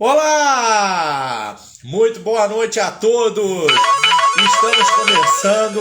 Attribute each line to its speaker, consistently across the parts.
Speaker 1: Olá! Muito boa noite a todos! Estamos começando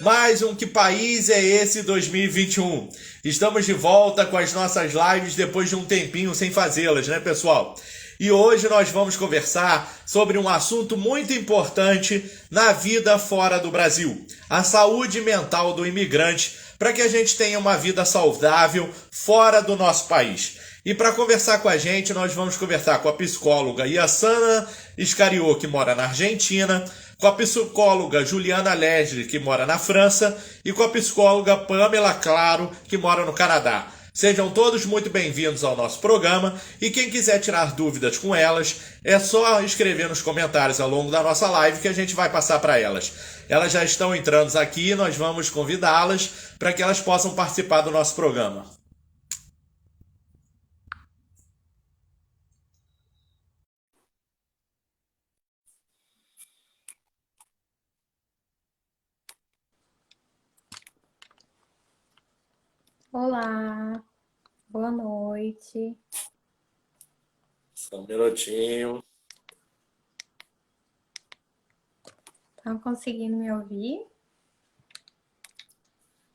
Speaker 1: mais um Que País é Esse 2021. Estamos de volta com as nossas lives depois de um tempinho sem fazê-las, né, pessoal? E hoje nós vamos conversar sobre um assunto muito importante na vida fora do Brasil: a saúde mental do imigrante, para que a gente tenha uma vida saudável fora do nosso país. E para conversar com a gente, nós vamos conversar com a psicóloga Yassana Iscariot, que mora na Argentina, com a psicóloga Juliana Leslie, que mora na França, e com a psicóloga Pamela Claro, que mora no Canadá. Sejam todos muito bem-vindos ao nosso programa, e quem quiser tirar dúvidas com elas, é só escrever nos comentários ao longo da nossa live que a gente vai passar para elas. Elas já estão entrando aqui e nós vamos convidá-las para que elas possam participar do nosso programa.
Speaker 2: Olá, boa noite.
Speaker 1: Só um minutinho.
Speaker 2: Estão conseguindo me ouvir?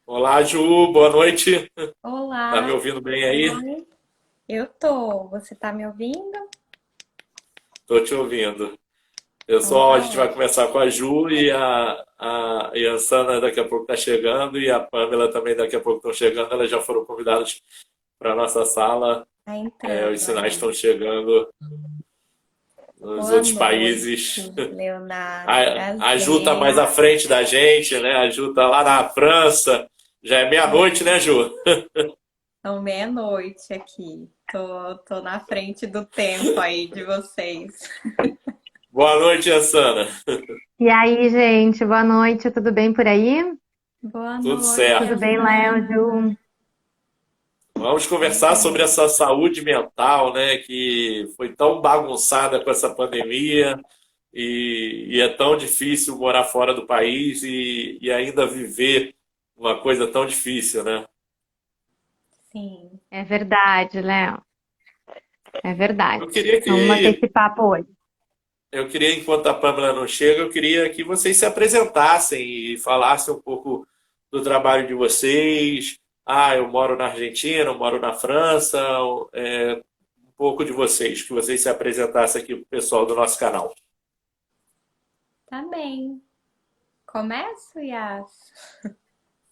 Speaker 1: Olá, Ju, boa noite.
Speaker 2: Olá,
Speaker 1: Tá me ouvindo bem aí?
Speaker 2: oi. Eu tô. Você tá me ouvindo?
Speaker 1: Tô te ouvindo.
Speaker 2: Então tá
Speaker 1: A gente vai
Speaker 2: ótimo.
Speaker 1: começar com a Ju e a Yansana daqui a pouco tá chegando e a Pamela também daqui a pouco estão chegando. Elas já foram convidadas para a nossa sala.
Speaker 2: Tá
Speaker 1: Os
Speaker 2: entrando
Speaker 1: sinais
Speaker 2: aí.
Speaker 1: estão chegando nos
Speaker 2: Boa
Speaker 1: outros
Speaker 2: noite,
Speaker 1: países.
Speaker 2: Leonardo.
Speaker 1: A Ju tá
Speaker 2: Prazer.
Speaker 1: mais à frente da gente, né? A Ju tá lá na França. Já é meia-noite,
Speaker 2: É,
Speaker 1: né, Ju?
Speaker 2: são meia-noite aqui. Tô na frente do tempo aí de vocês.
Speaker 1: Boa noite, Yansana.
Speaker 3: E aí, gente, boa noite, tudo bem por aí?
Speaker 2: Boa
Speaker 1: Tudo
Speaker 2: noite,
Speaker 3: Tudo
Speaker 1: certo.
Speaker 3: bem, Léo,
Speaker 2: Ana.
Speaker 3: Ju?
Speaker 1: Vamos conversar sobre
Speaker 2: Legal.
Speaker 1: essa saúde mental, né, que foi tão bagunçada com essa pandemia e é tão difícil morar fora do país e ainda viver uma coisa tão difícil, né?
Speaker 2: Sim.
Speaker 3: É verdade, Léo, é
Speaker 1: Eu
Speaker 3: verdade.
Speaker 1: queria
Speaker 3: Vamos bater
Speaker 1: que,
Speaker 3: esse papo hoje.
Speaker 1: enquanto a Pamela não chega, eu queria que vocês se apresentassem e falassem um pouco do trabalho de vocês. Ah, eu moro na Argentina, eu moro na França, um pouco de vocês, que vocês se apresentassem aqui para o pessoal do nosso canal.
Speaker 2: Tá bem. Começo, Yas?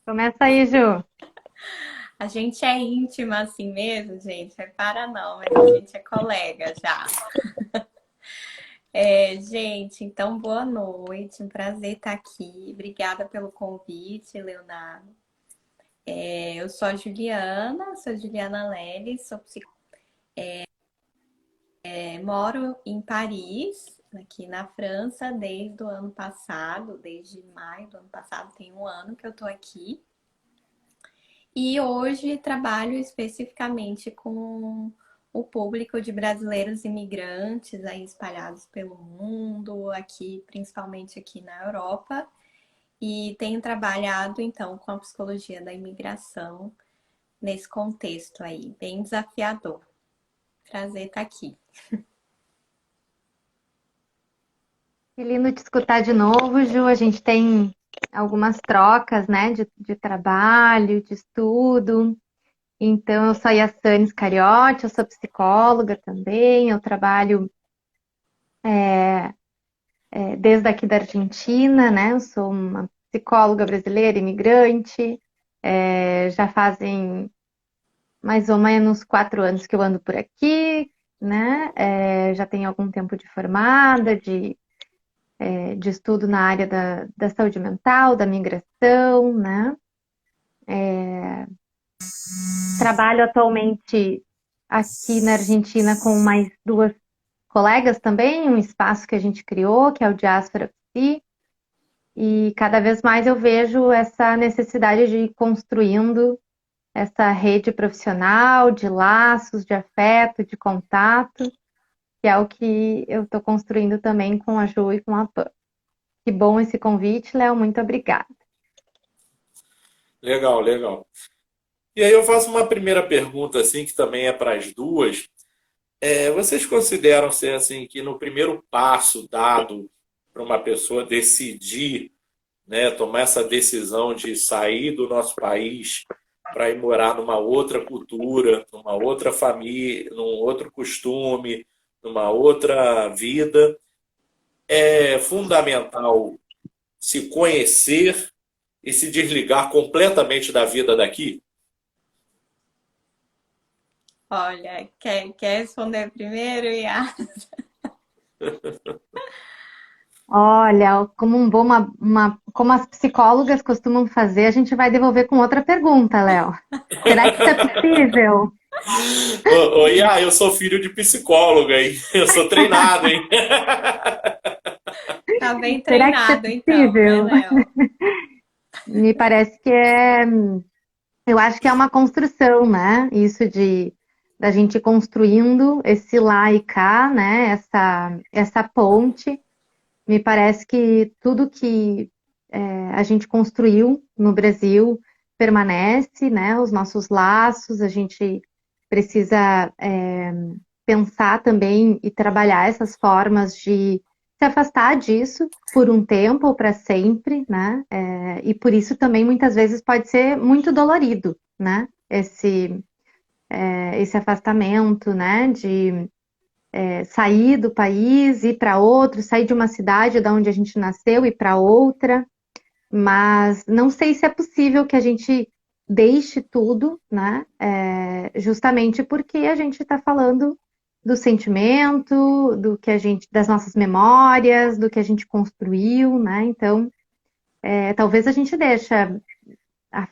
Speaker 3: Começa aí, Ju.
Speaker 2: A gente é íntima assim mesmo, gente. Repara não, mas a gente é colega já. Gente, então boa noite. Um prazer estar aqui. Obrigada pelo convite, Leonardo. Eu sou a Juliana, sou Juliana Lely, sou psicóloga. Moro em Paris, aqui na França, desde o ano passado, desde maio do ano passado, tem um ano que eu tô aqui. E hoje trabalho especificamente com o público de brasileiros imigrantes aí espalhados pelo mundo, aqui, principalmente aqui na Europa. E tenho trabalhado então com a psicologia da imigração nesse contexto aí, bem desafiador. Prazer estar aqui.
Speaker 3: Que lindo te escutar de novo, Ju. A gente tem algumas trocas, né, de trabalho, de estudo. Então, eu sou a Yassane Iscariote, eu sou psicóloga também, eu trabalho desde aqui da Argentina, né? Eu sou uma psicóloga brasileira, imigrante. Já fazem mais ou menos 4 anos que eu ando por aqui, né? Já tenho algum tempo de formada, de estudo na área da saúde mental, da migração, né? Trabalho atualmente aqui na Argentina com mais duas colegas também, um espaço que a gente criou, que é o Diáspora Psi, e cada vez mais eu vejo essa necessidade de ir construindo essa rede profissional, de laços, de afeto, de contato, que é o que eu estou construindo também com a Ju e com a Pan. Que bom esse convite, Léo, muito obrigada.
Speaker 1: Legal, legal. E aí eu faço uma primeira pergunta, assim, que também é para as duas. Vocês consideram ser assim que no primeiro passo dado para uma pessoa decidir, né, tomar essa decisão de sair do nosso país para ir morar numa outra cultura, numa outra família, num outro costume, numa outra vida, é fundamental se conhecer e se desligar completamente da vida daqui?
Speaker 2: Olha, quer responder primeiro, Iá?
Speaker 3: Olha, como como as psicólogas costumam fazer, a gente vai devolver com outra pergunta, Léo. Será que isso é possível?
Speaker 1: Ô, Iá, eu sou filho de psicóloga, hein? Eu sou treinado, hein?
Speaker 2: Tá bem
Speaker 3: Será que isso é
Speaker 2: treinado, então, né,
Speaker 3: possível?
Speaker 2: Léo?
Speaker 3: Me parece que eu acho que é uma construção, né? Isso de da gente ir construindo esse lá e cá, né? Essa ponte. Me parece que tudo que a gente construiu no Brasil permanece, né? Os nossos laços, a gente precisa pensar também e trabalhar essas formas de se afastar disso por um tempo ou para sempre, né? E por isso também muitas vezes pode ser muito dolorido, né? Esse afastamento, né? De sair do país, ir para outro, sair de uma cidade da onde a gente nasceu e para outra, mas não sei se é possível que a gente deixe tudo, né? Justamente porque a gente está falando do sentimento, do que a gente, das nossas memórias, do que a gente construiu, né? Então, talvez a gente deixe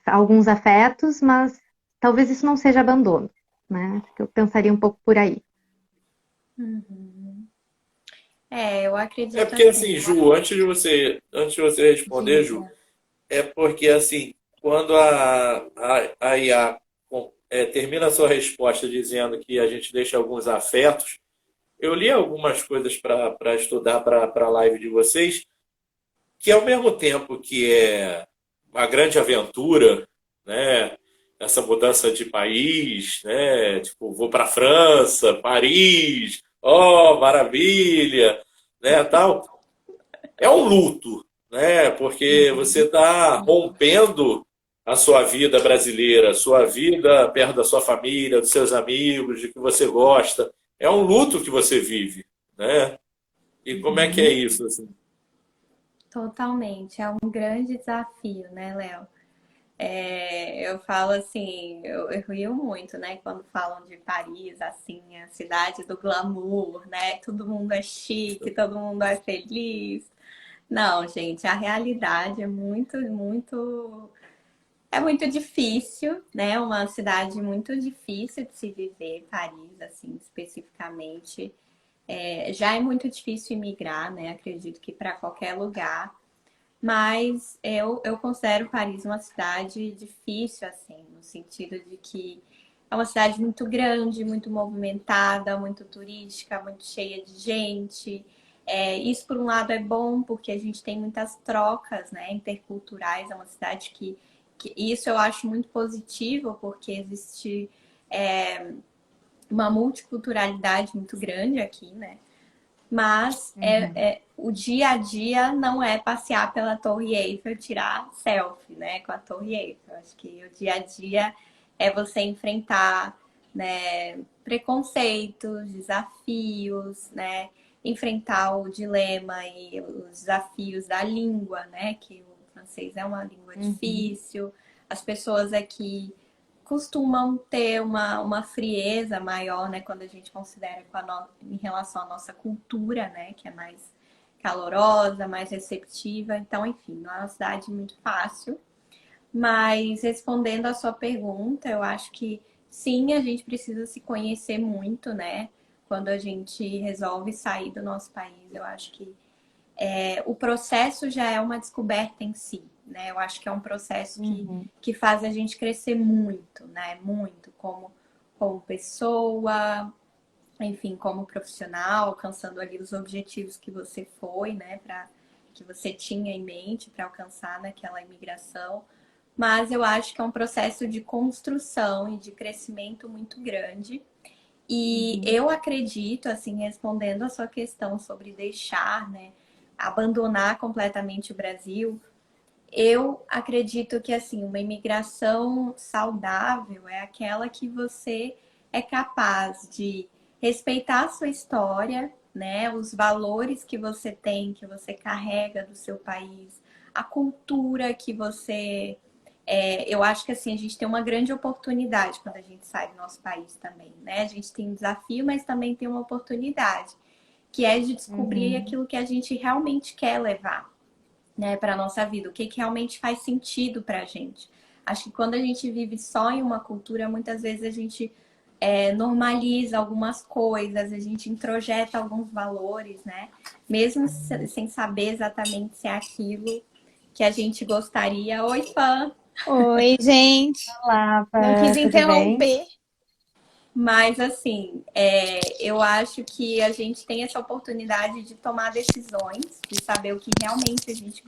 Speaker 3: alguns afetos, mas talvez isso não seja abandono, né? Acho que eu pensaria um pouco por aí.
Speaker 2: Uhum. Eu
Speaker 1: É
Speaker 2: acredito
Speaker 1: porque assim,
Speaker 2: assim,
Speaker 1: Ju, antes de você responder, Ju,
Speaker 2: diga.
Speaker 1: é porque assim, quando a IA termina a sua resposta dizendo que a gente deixa alguns afetos, eu li algumas coisas para estudar para a live de vocês, que ao mesmo tempo que é uma grande aventura, né? Essa mudança de país, né? Tipo, vou para França, Paris, oh, maravilha, né? Tal. É um luto, né? Porque você
Speaker 2: Uhum.
Speaker 1: está rompendo a sua vida brasileira, a sua vida perto da sua família, dos seus amigos, de que você gosta. É um luto que você vive, né? E como é que é
Speaker 2: Uhum.
Speaker 1: isso, assim?
Speaker 2: Totalmente, é um grande desafio, né, Léo? Eu falo assim, eu rio muito, né, quando falam de Paris, assim, a cidade do glamour, né? Todo mundo é chique, todo mundo é feliz. Não, gente, a realidade é muito difícil, né? Uma cidade muito difícil de se viver, Paris, assim, especificamente. Já é muito difícil imigrar, né? Acredito que para qualquer lugar. Mas eu considero Paris uma cidade difícil, assim, no sentido de que é uma cidade muito grande, muito movimentada, muito turística, muito cheia de gente. Isso, por um lado, é bom, porque a gente tem muitas trocas, né, interculturais. É uma cidade que isso eu acho muito positivo, porque existe uma multiculturalidade muito grande aqui, né? Mas
Speaker 3: Uhum.
Speaker 2: o dia a dia não é passear pela Torre Eiffel, tirar selfie, né, com a Torre Eiffel. Acho que o dia a dia é você enfrentar, né, preconceitos, desafios, né, enfrentar o dilema e os desafios da língua, né, que o francês é uma língua
Speaker 3: Uhum.
Speaker 2: difícil. As pessoas aqui costumam ter uma frieza maior, né, quando a gente considera em relação à nossa cultura, né, que é mais calorosa, mais receptiva. Então, enfim, não é uma cidade muito fácil. Mas respondendo à sua pergunta, eu acho que sim, a gente precisa se conhecer muito, né? Quando a gente resolve sair do nosso país, eu acho que o processo já é uma descoberta em si, né? Eu acho que é um processo
Speaker 3: Uhum.
Speaker 2: que faz a gente crescer muito, né? Muito como pessoa, enfim, como profissional, alcançando ali os objetivos que você foi, né? Que você tinha em mente para alcançar naquela imigração. Mas eu acho que é um processo de construção e de crescimento muito grande. E
Speaker 3: Uhum.
Speaker 2: eu acredito, assim, respondendo a sua questão sobre deixar, né, abandonar completamente o Brasil, eu acredito que, assim, uma imigração saudável é aquela que você é capaz de respeitar a sua história, né, os valores que você tem, que você carrega do seu país, a cultura que você eu acho que assim, a gente tem uma grande oportunidade quando a gente sai do nosso país também, né? A gente tem um desafio, mas também tem uma oportunidade, que é de descobrir
Speaker 3: Uhum.
Speaker 2: aquilo que a gente realmente quer levar, né, para a nossa vida, o que, que realmente faz sentido para a gente. Acho que quando a gente vive só em uma cultura, muitas vezes a gente normaliza algumas coisas, a gente introjeta alguns valores, né? Mesmo sem saber exatamente se é aquilo que a gente gostaria. Oi, fã!
Speaker 4: Oi, gente.
Speaker 3: Olá,
Speaker 4: Não quis
Speaker 3: Pã, tudo bem?
Speaker 4: interromper.
Speaker 2: Mas, assim, eu acho que a gente tem essa oportunidade de tomar decisões, de saber o que realmente a gente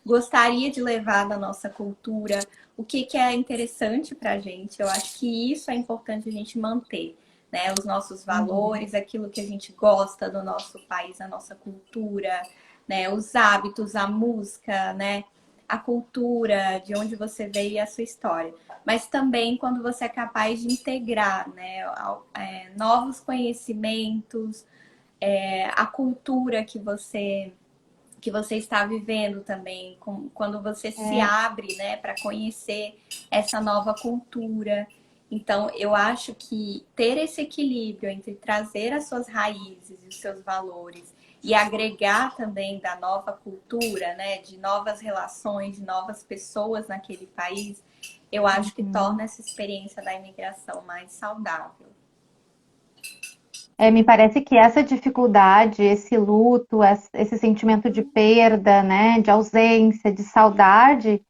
Speaker 2: gostaria de levar da nossa cultura, o que, que é interessante para a gente. Eu acho que isso é importante a gente manter, né? Os nossos
Speaker 3: Uhum.
Speaker 2: valores, aquilo que a gente gosta do nosso país, a nossa cultura, né? Os hábitos, a música, né? A cultura, de onde você veio e a sua história, mas também quando você é capaz de integrar, né, novos conhecimentos, a cultura que você está vivendo também, quando você se
Speaker 3: É,
Speaker 2: abre, né, para conhecer essa nova cultura. Então, eu acho que ter esse equilíbrio entre trazer as suas raízes e os seus valores e agregar também da nova cultura, né, de novas relações, de novas pessoas naquele país, eu acho que
Speaker 3: uhum.
Speaker 2: torna essa experiência da imigração mais saudável.
Speaker 3: Me parece que essa dificuldade, esse luto, esse sentimento de perda, né, de ausência, de saudade,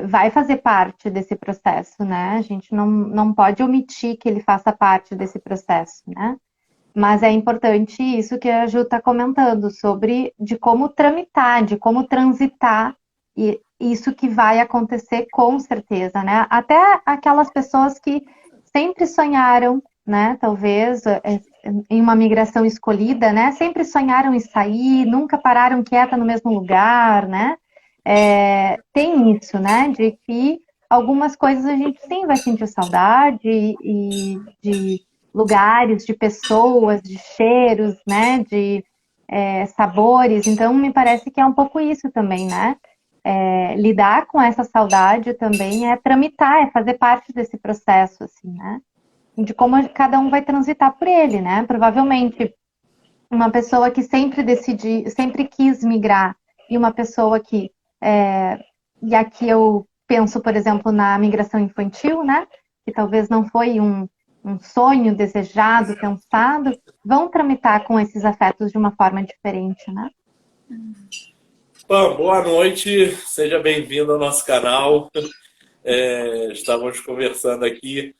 Speaker 3: vai fazer parte desse processo, né? A gente não pode omitir que ele faça parte desse processo, né? Mas é importante isso que a Ju está comentando sobre de como tramitar, de como transitar, e isso que vai acontecer com certeza, né? Até aquelas pessoas que sempre sonharam, né? Talvez em uma migração escolhida, né? Sempre sonharam em sair, nunca pararam quieta no mesmo lugar, né? Tem isso, né? De que algumas coisas a gente sim vai sentir saudade e de lugares, de pessoas, de cheiros, né, de sabores. Então, me parece que é um pouco isso também, né? Lidar com essa saudade também é tramitar, é fazer parte desse processo, assim, né? De como cada um vai transitar por ele, né? Provavelmente uma pessoa que sempre quis migrar e uma pessoa que e aqui eu penso, por exemplo, na migração infantil, né? Que talvez não foi um sonho desejado, pensado, vão tramitar com esses afetos de uma forma diferente, né?
Speaker 1: Pam, boa noite, seja bem-vindo ao nosso canal. Estávamos conversando aqui.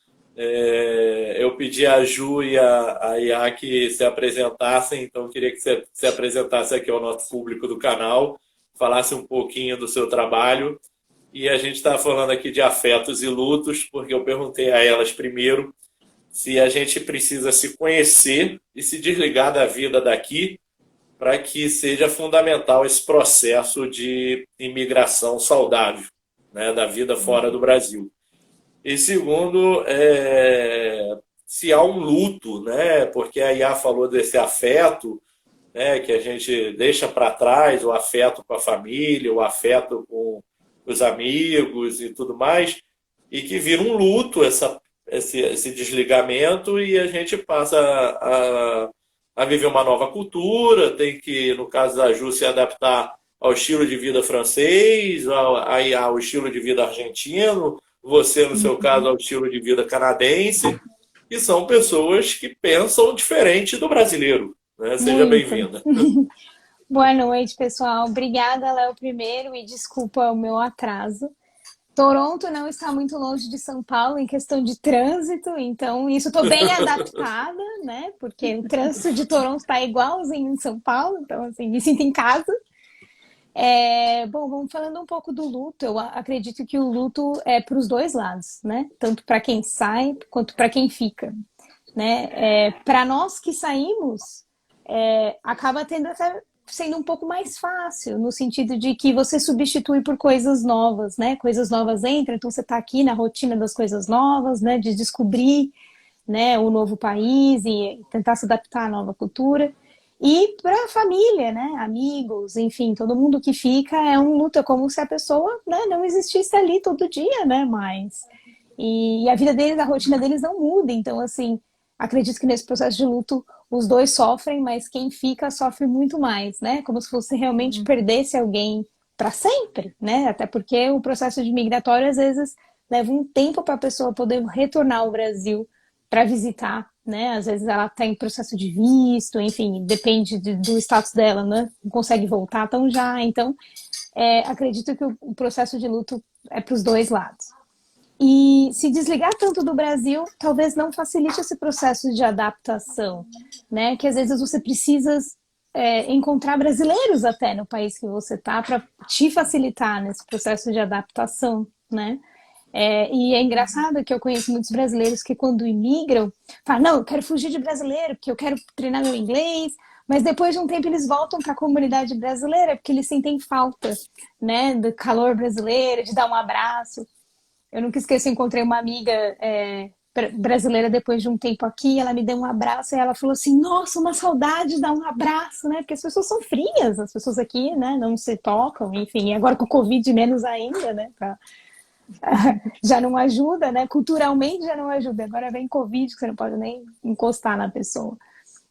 Speaker 1: Eu pedi a Ju e a Iá que se apresentassem, então eu queria que você se apresentasse aqui ao nosso público do canal, falasse um pouquinho do seu trabalho. E a gente está falando aqui de afetos e lutos, porque eu perguntei a elas primeiro se a gente precisa se conhecer e se desligar da vida daqui para que seja fundamental esse processo de imigração saudável, né, da vida fora do Brasil. E segundo, se há um luto, né, porque a Iá falou desse afeto, né, que a gente deixa para trás, o afeto com a família, o afeto com os amigos e tudo mais, e que vira um luto esse desligamento e a gente passa a viver uma nova cultura, tem que, no caso da Ju, se adaptar ao estilo de vida francês, ao estilo de vida argentino, você, no seu caso, ao estilo de vida canadense, e são pessoas que pensam diferente do brasileiro. Né? Seja
Speaker 4: Muito.
Speaker 1: bem-vinda.
Speaker 4: Boa noite, pessoal. Obrigada, Léo, primeiro, e desculpa o meu atraso. Toronto não está muito longe de São Paulo em questão de trânsito, então isso estou bem adaptada, né? Porque o trânsito de Toronto está igualzinho em São Paulo, então assim, me sinto em casa. Bom, vamos falando um pouco do luto. Eu acredito que o luto é para os dois lados, né? Tanto para quem sai quanto para quem fica. né? Para nós que saímos, acaba tendo até sendo um pouco mais fácil, no sentido de que você substitui por coisas novas, né? Coisas novas entram, então você está aqui na rotina das coisas novas, né? De descobrir, né, o novo país e tentar se adaptar à nova cultura. E para a família, né, amigos, enfim, todo mundo que fica é um luto, é como se a pessoa, né, não existisse ali todo dia, né, mais. E a vida deles, a rotina deles não muda. Então, assim, acredito que nesse processo de luto os dois sofrem, mas quem fica sofre muito mais, né? Como se você realmente perdesse alguém para sempre, né? Até porque o processo de migratório às vezes leva um tempo para a pessoa poder retornar ao Brasil para visitar, né? Às vezes ela está em processo de visto, enfim, depende do status dela, né? Não consegue voltar tão já. Então, acredito que o processo de luto é para os dois lados. E se desligar tanto do Brasil, talvez não facilite esse processo de adaptação, né? Que às vezes você precisa encontrar brasileiros até no país que você está para te facilitar nesse processo de adaptação, né? E é engraçado que eu conheço muitos brasileiros que quando imigram, falam, não, eu quero fugir de brasileiro, porque eu quero treinar meu inglês, mas depois de um tempo eles voltam para a comunidade brasileira, porque eles sentem falta, né, do calor brasileiro, de dar um abraço. Eu nunca esqueço, eu encontrei uma amiga brasileira depois de um tempo aqui, ela me deu um abraço e ela falou assim, nossa, uma saudade de dar um abraço, né? Porque as pessoas são frias, as pessoas aqui, né, não se tocam, enfim, e agora com o Covid menos ainda, né? Já não ajuda, né? Culturalmente já não ajuda. Agora vem Covid, que você não pode nem encostar na pessoa.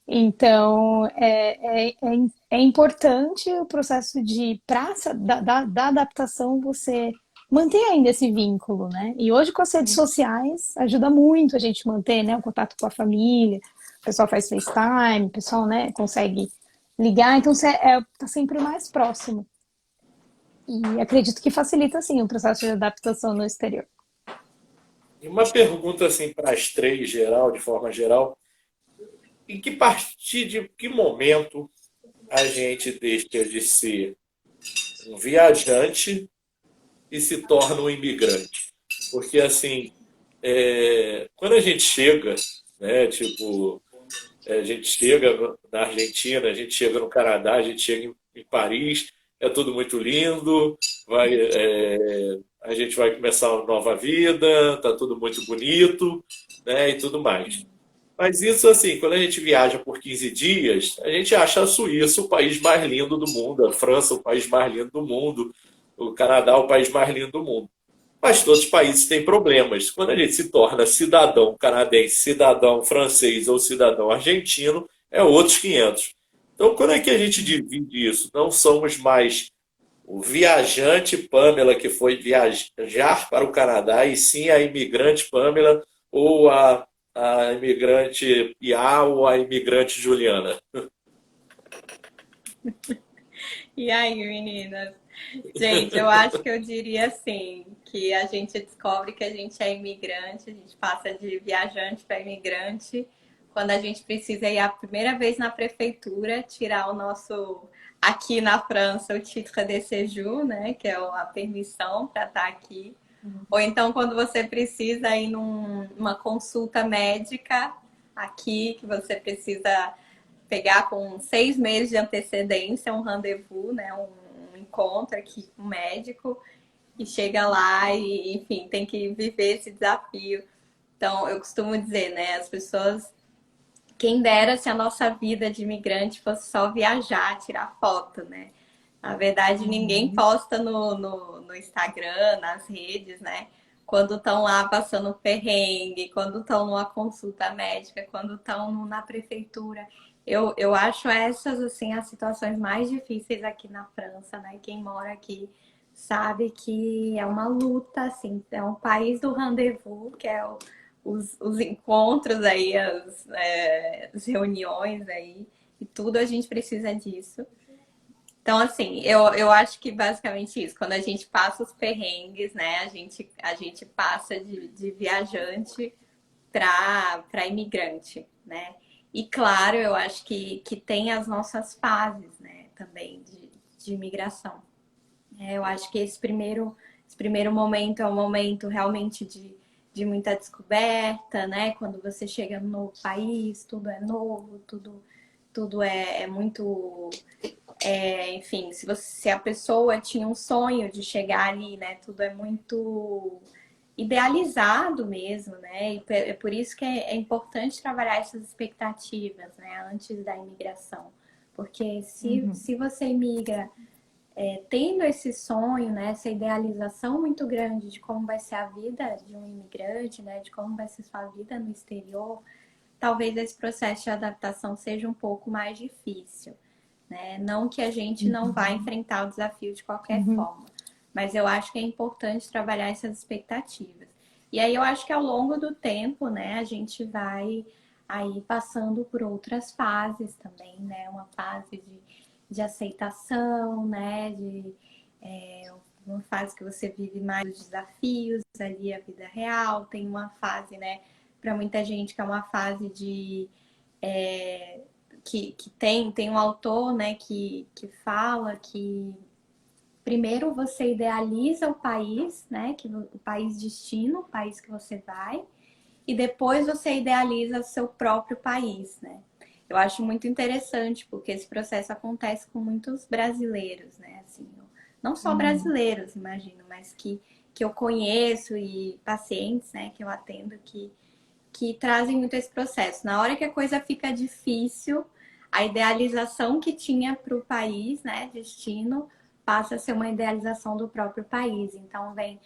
Speaker 4: Então, é importante o processo de praça, da adaptação, você manter ainda esse vínculo, né? E hoje com as redes sociais ajuda muito a gente manter, né, o contato com a família, o pessoal faz FaceTime, o pessoal, né, consegue ligar, então você tá sempre mais próximo. E acredito que facilita, sim, o processo de adaptação no exterior.
Speaker 1: E uma pergunta assim para as três, geral, de forma geral, em que partir de que momento a gente deixa de ser um viajante e se torna um imigrante? Porque assim, quando a gente chega, né, tipo, a gente chega na Argentina, a gente chega no Canadá, a gente chega em Paris, é tudo muito lindo, a gente vai começar uma nova vida, tá tudo muito bonito, né, e tudo mais. Mas isso, assim, quando a gente viaja por 15 dias, a gente acha a Suíça o país mais lindo do mundo, a França o país mais lindo do mundo, o Canadá o país mais lindo do mundo. Mas todos os países têm problemas. Quando a gente se torna cidadão canadense, cidadão francês ou cidadão argentino, é outros 500. Então, quando é que a gente divide isso? Não somos mais o viajante Pamela que foi viajar para o Canadá, e sim a imigrante Pamela ou a imigrante Iá ou a imigrante Juliana.
Speaker 2: E aí, meninas? Gente, eu acho que eu diria assim, que a gente descobre que a gente é imigrante, a gente passa de viajante para imigrante, quando a gente precisa ir a primeira vez na prefeitura, tirar o nosso, aqui na França, o titre de séjour, né, que é a permissão para estar aqui. Ou então quando você precisa ir numa consulta médica aqui, que você precisa pegar com 6 meses de antecedência um rendezvous, né, um encontro aqui com o médico, e chega lá e, enfim, tem que viver esse desafio. Então, eu costumo dizer, né, as pessoas, quem dera se a nossa vida de imigrante fosse só viajar, tirar foto, né? Na verdade, ninguém posta no Instagram, nas redes, né? Quando estão lá passando perrengue, quando estão numa consulta médica, quando estão na prefeitura. Eu acho essas, assim, as situações mais difíceis aqui na França, né? Quem mora aqui sabe que é uma luta, assim. É um país do rendezvous, que é os encontros aí, as reuniões aí. E tudo a gente precisa disso. Então, assim, eu acho que basicamente isso. Quando a gente passa os perrengues, né? A gente passa de viajante para imigrante, né? E claro, eu acho que tem as nossas fases, né? Também de imigração. Eu acho que esse primeiro momento é um momento realmente de muita descoberta, né? Quando você chega no novo país, tudo é novo, tudo é muito. Enfim, se a pessoa tinha um sonho de chegar ali, né? Tudo é muito idealizado mesmo, né? E é por isso que é importante trabalhar essas expectativas, né? Antes da imigração. Porque se você imigra tendo esse sonho, né? Essa idealização muito grande de como vai ser a vida de um imigrante, né? De como vai ser sua vida no exterior, talvez esse processo de adaptação seja um pouco mais difícil, né? Não que a gente não vá enfrentar o desafio de qualquer forma, mas eu acho que é importante trabalhar essas expectativas. E aí eu acho que ao longo do tempo, né, a gente vai aí passando por outras fases também, né? Uma fase de aceitação, né? Uma fase que você vive mais os desafios ali, a vida real. Tem uma fase, né, para muita gente que é uma fase de que tem um autor, né, que fala que primeiro você idealiza o país, né, o país destino, o país que você vai, e depois você idealiza o seu próprio país, né? Eu acho muito interessante porque esse processo acontece com muitos brasileiros, né? Assim, não só brasileiros, imagino, mas que eu conheço e pacientes, né, que eu atendo que trazem muito esse processo. Na hora que a coisa fica difícil, a idealização que tinha para o país, né, destino, passa a ser uma idealização do próprio país. Então vem,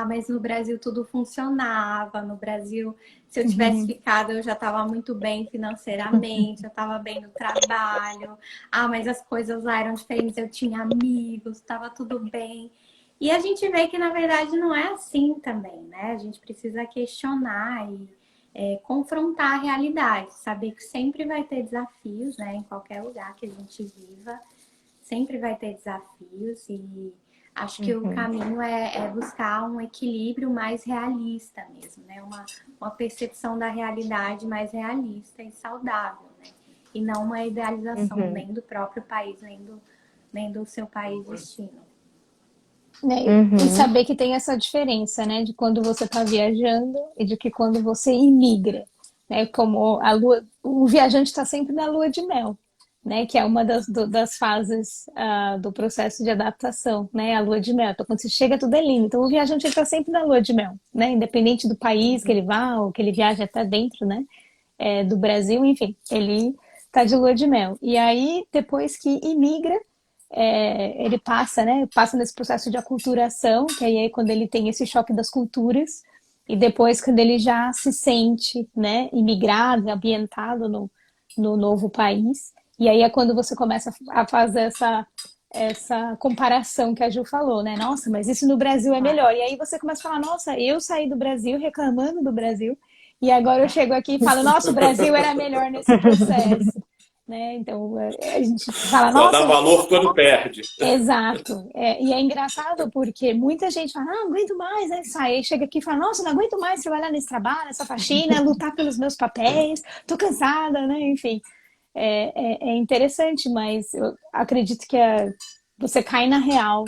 Speaker 2: mas no Brasil tudo funcionava, no Brasil, se eu tivesse ficado, eu já estava muito bem financeiramente, eu estava bem no trabalho, mas as coisas lá eram diferentes, eu tinha amigos, estava tudo bem. E a gente vê que, na verdade, não é assim também, né? A gente precisa questionar e confrontar a realidade, saber que sempre vai ter desafios, né? Em qualquer lugar que a gente viva, sempre vai ter desafios e acho que o caminho é buscar um equilíbrio mais realista mesmo, né? Uma percepção da realidade mais realista e saudável, né? E não uma idealização nem do próprio país, nem do seu país destino.
Speaker 4: Né? E saber que tem essa diferença, né? De quando você está viajando e de que quando você imigra, né? Como o viajante está sempre na lua de mel, né? Que é uma das fases do processo de adaptação, né? A lua de mel. Então, quando você chega, tudo é lindo. Então, o viajante está sempre na lua de mel, né? Independente do país que ele vá ou que ele viaje até dentro, né? Do Brasil, enfim, ele está de lua de mel. E aí, depois que imigra, ele passa, né? Passa nesse processo de aculturação, que aí é quando ele tem esse choque das culturas, e depois quando ele já se sente, né? Imigrado, ambientado no novo país. E aí é quando você começa a fazer essa comparação que a Ju falou, né? Nossa, mas isso no Brasil é melhor. E aí você começa a falar, nossa, eu saí do Brasil reclamando do Brasil, e agora eu chego aqui e falo, nossa, o Brasil era melhor nesse processo. Né? Então a gente fala,
Speaker 1: Só
Speaker 4: nossa,
Speaker 1: dá valor quando perde.
Speaker 4: exato. E é engraçado porque muita gente fala, não aguento mais, né? Sai, chega aqui e fala, nossa, não aguento mais trabalhar nesse trabalho, nessa faxina, lutar pelos meus papéis, tô cansada, né? Enfim, é interessante, mas eu acredito que você cai na real,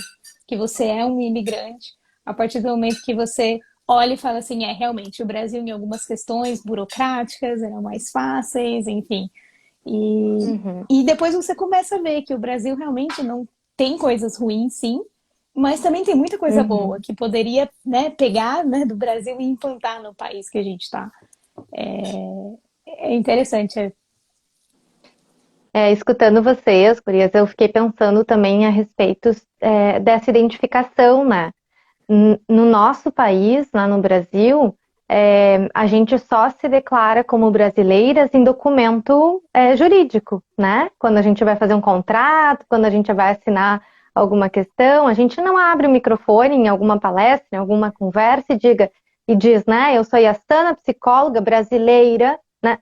Speaker 4: que você é um imigrante, a partir do momento que você olha e fala assim, realmente, o Brasil em algumas questões burocráticas eram mais fáceis, enfim. E depois você começa a ver que o Brasil realmente não tem coisas ruins, sim, mas também tem muita coisa boa que poderia, né, pegar, né, do Brasil e implantar no país que a gente está. É interessante.
Speaker 3: Escutando vocês, gurias, eu fiquei pensando também a respeito dessa identificação, né? No nosso país, lá no Brasil, a gente só se declara como brasileiras em documento jurídico, né? Quando a gente vai fazer um contrato, quando a gente vai assinar alguma questão, a gente não abre o microfone em alguma palestra, em alguma conversa e diz, né? Eu sou Yasana, psicóloga brasileira, né?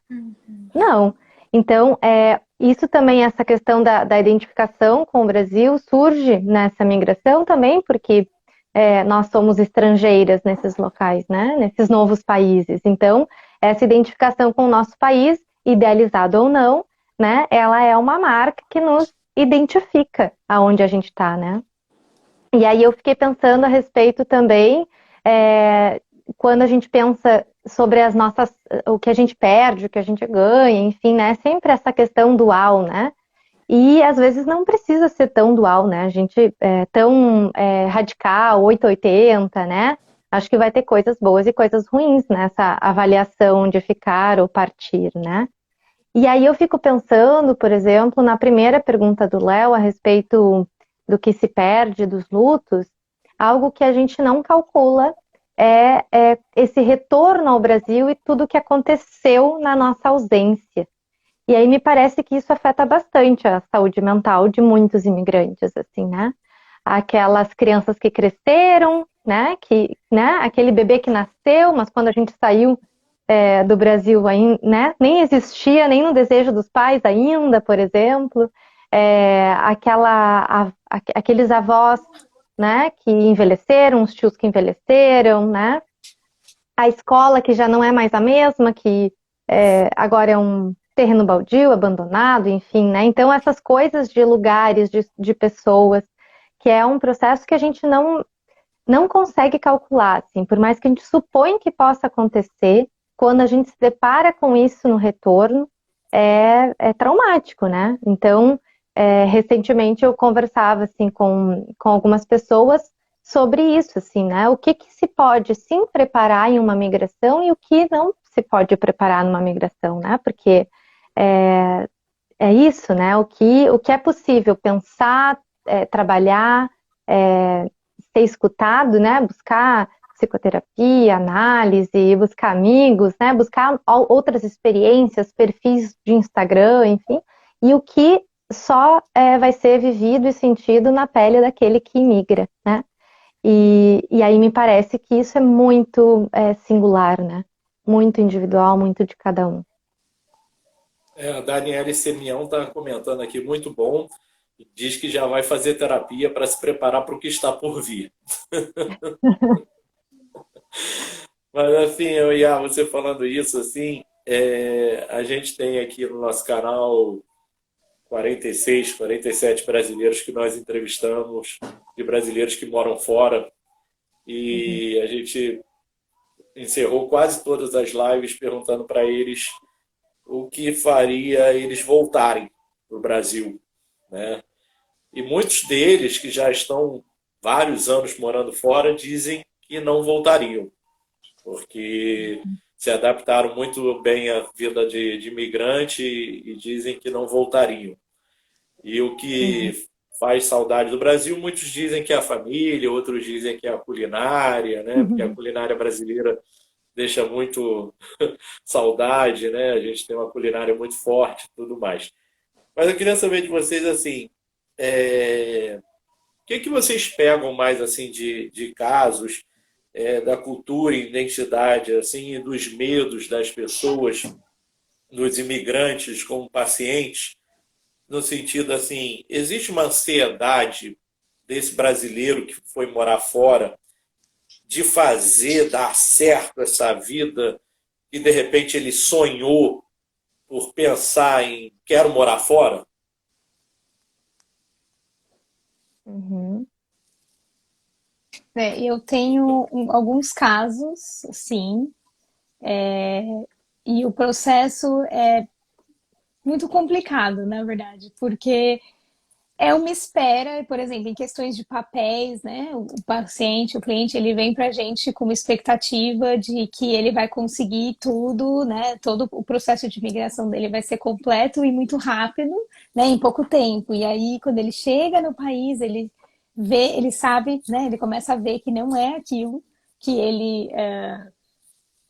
Speaker 3: Não. Então, isso também, essa questão da identificação com o Brasil surge nessa migração também, porque nós somos estrangeiras nesses locais, né? Nesses novos países. Então, essa identificação com o nosso país, idealizado ou não, né? Ela é uma marca que nos identifica aonde a gente está, né? E aí eu fiquei pensando a respeito também quando a gente pensa sobre as nossas, o que a gente perde, o que a gente ganha, enfim, né? Sempre essa questão dual, né? E às vezes não precisa ser tão dual, né? A gente é tão radical, 880, né? Acho que vai ter coisas boas e coisas ruins nessa avaliação de ficar ou partir, né? E aí eu fico pensando, por exemplo, na primeira pergunta do Léo a respeito do que se perde, dos lutos, algo que a gente não calcula é esse retorno ao Brasil e tudo o que aconteceu na nossa ausência. E aí me parece que isso afeta bastante a saúde mental de muitos imigrantes, assim, né? Aquelas crianças que cresceram, né? Aquele bebê que nasceu, mas quando a gente saiu do Brasil, aí, né? Nem existia, nem no desejo dos pais ainda, por exemplo. Aqueles avós, né? Que envelheceram, os tios que envelheceram, né? A escola que já não é mais a mesma, que agora é um terreno baldio, abandonado, enfim, né? Então essas coisas de lugares, de pessoas, que é um processo que a gente não consegue calcular, assim, por mais que a gente supõe que possa acontecer, quando a gente se depara com isso no retorno, é traumático, né? Então, recentemente eu conversava, assim, com algumas pessoas sobre isso, assim, né? O que se pode sim preparar em uma migração e o que não se pode preparar numa migração, né? Porque é isso, né? O que é possível pensar, trabalhar, ser escutado, né? Buscar psicoterapia, análise, buscar amigos, né? Buscar outras experiências, perfis de Instagram, enfim. E o que só vai ser vivido e sentido na pele daquele que imigra, né? E aí me parece que isso é muito singular, né? Muito individual, muito de cada um.
Speaker 1: A Daniele Semião está comentando aqui, muito bom. Diz que já vai fazer terapia para se preparar para o que está por vir. Mas assim, você falando isso, assim, a gente tem aqui no nosso canal 46, 47 brasileiros que nós entrevistamos, de brasileiros que moram fora. E a gente encerrou quase todas as lives perguntando para eles o que faria eles voltarem para o Brasil, né? E muitos deles, que já estão vários anos morando fora, dizem que não voltariam, porque se adaptaram muito bem à vida de imigrante e dizem que não voltariam. E o que faz saudade do Brasil, muitos dizem que é a família, outros dizem que é a culinária, né? Porque a culinária brasileira deixa muito saudade, né? A gente tem uma culinária muito forte e tudo mais. Mas eu queria saber de vocês, assim, o que vocês pegam mais, assim, de casos da cultura e identidade, assim, e dos medos das pessoas, dos imigrantes como pacientes, no sentido, assim, existe uma ansiedade desse brasileiro que foi morar fora de dar certo essa vida e, de repente, ele sonhou por pensar em quero morar fora?
Speaker 4: Eu tenho alguns casos, sim, e o processo é muito complicado, na verdade, porque é uma espera, por exemplo, em questões de papéis, né? O paciente, o cliente, ele vem para a gente com uma expectativa de que ele vai conseguir tudo, né? Todo o processo de imigração dele vai ser completo e muito rápido, né? Em pouco tempo. E aí, quando ele chega no país, ele vê, ele sabe, né? Ele começa a ver que não é aquilo que ele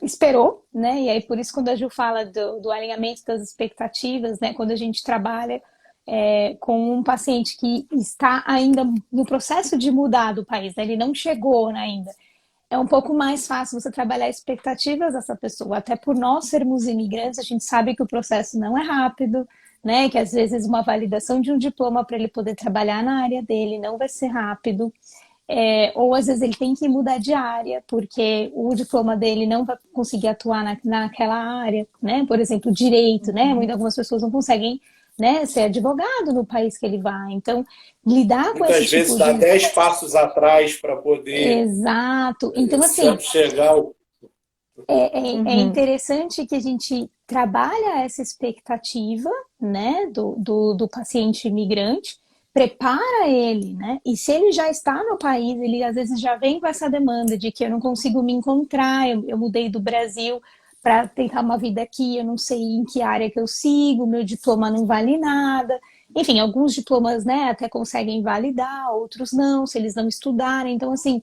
Speaker 4: esperou, né? E aí, por isso, quando a Ju fala do alinhamento das expectativas, né? Quando a gente trabalha com um paciente que está ainda no processo de mudar do país, né? Ele não chegou ainda. É um pouco mais fácil você trabalhar expectativas dessa pessoa. Até por nós sermos imigrantes, a gente sabe que o processo não é rápido, né? Que às vezes uma validação de um diploma para ele poder trabalhar na área dele não vai ser rápido. Ou às vezes ele tem que mudar de área, porque o diploma dele não vai conseguir atuar naquela área, né? Por exemplo, direito, né? Algumas pessoas não conseguem, né, ser advogado no país que ele vai. Então, lidar com esse tipo de...
Speaker 1: Muitas vezes dá 10 passos atrás para poder...
Speaker 4: Exato. Então, assim...
Speaker 1: chegar
Speaker 4: É
Speaker 3: Uhum.
Speaker 4: interessante que a gente trabalha essa expectativa, né, do paciente imigrante, prepara ele, né? E se ele já está no país, ele às vezes já vem com essa demanda de que eu não consigo me encontrar, eu mudei do Brasil para tentar uma vida aqui, eu não sei em que área que eu sigo, meu diploma não vale nada. Enfim, alguns diplomas, né, até conseguem validar, outros não, se eles não estudarem. Então, assim,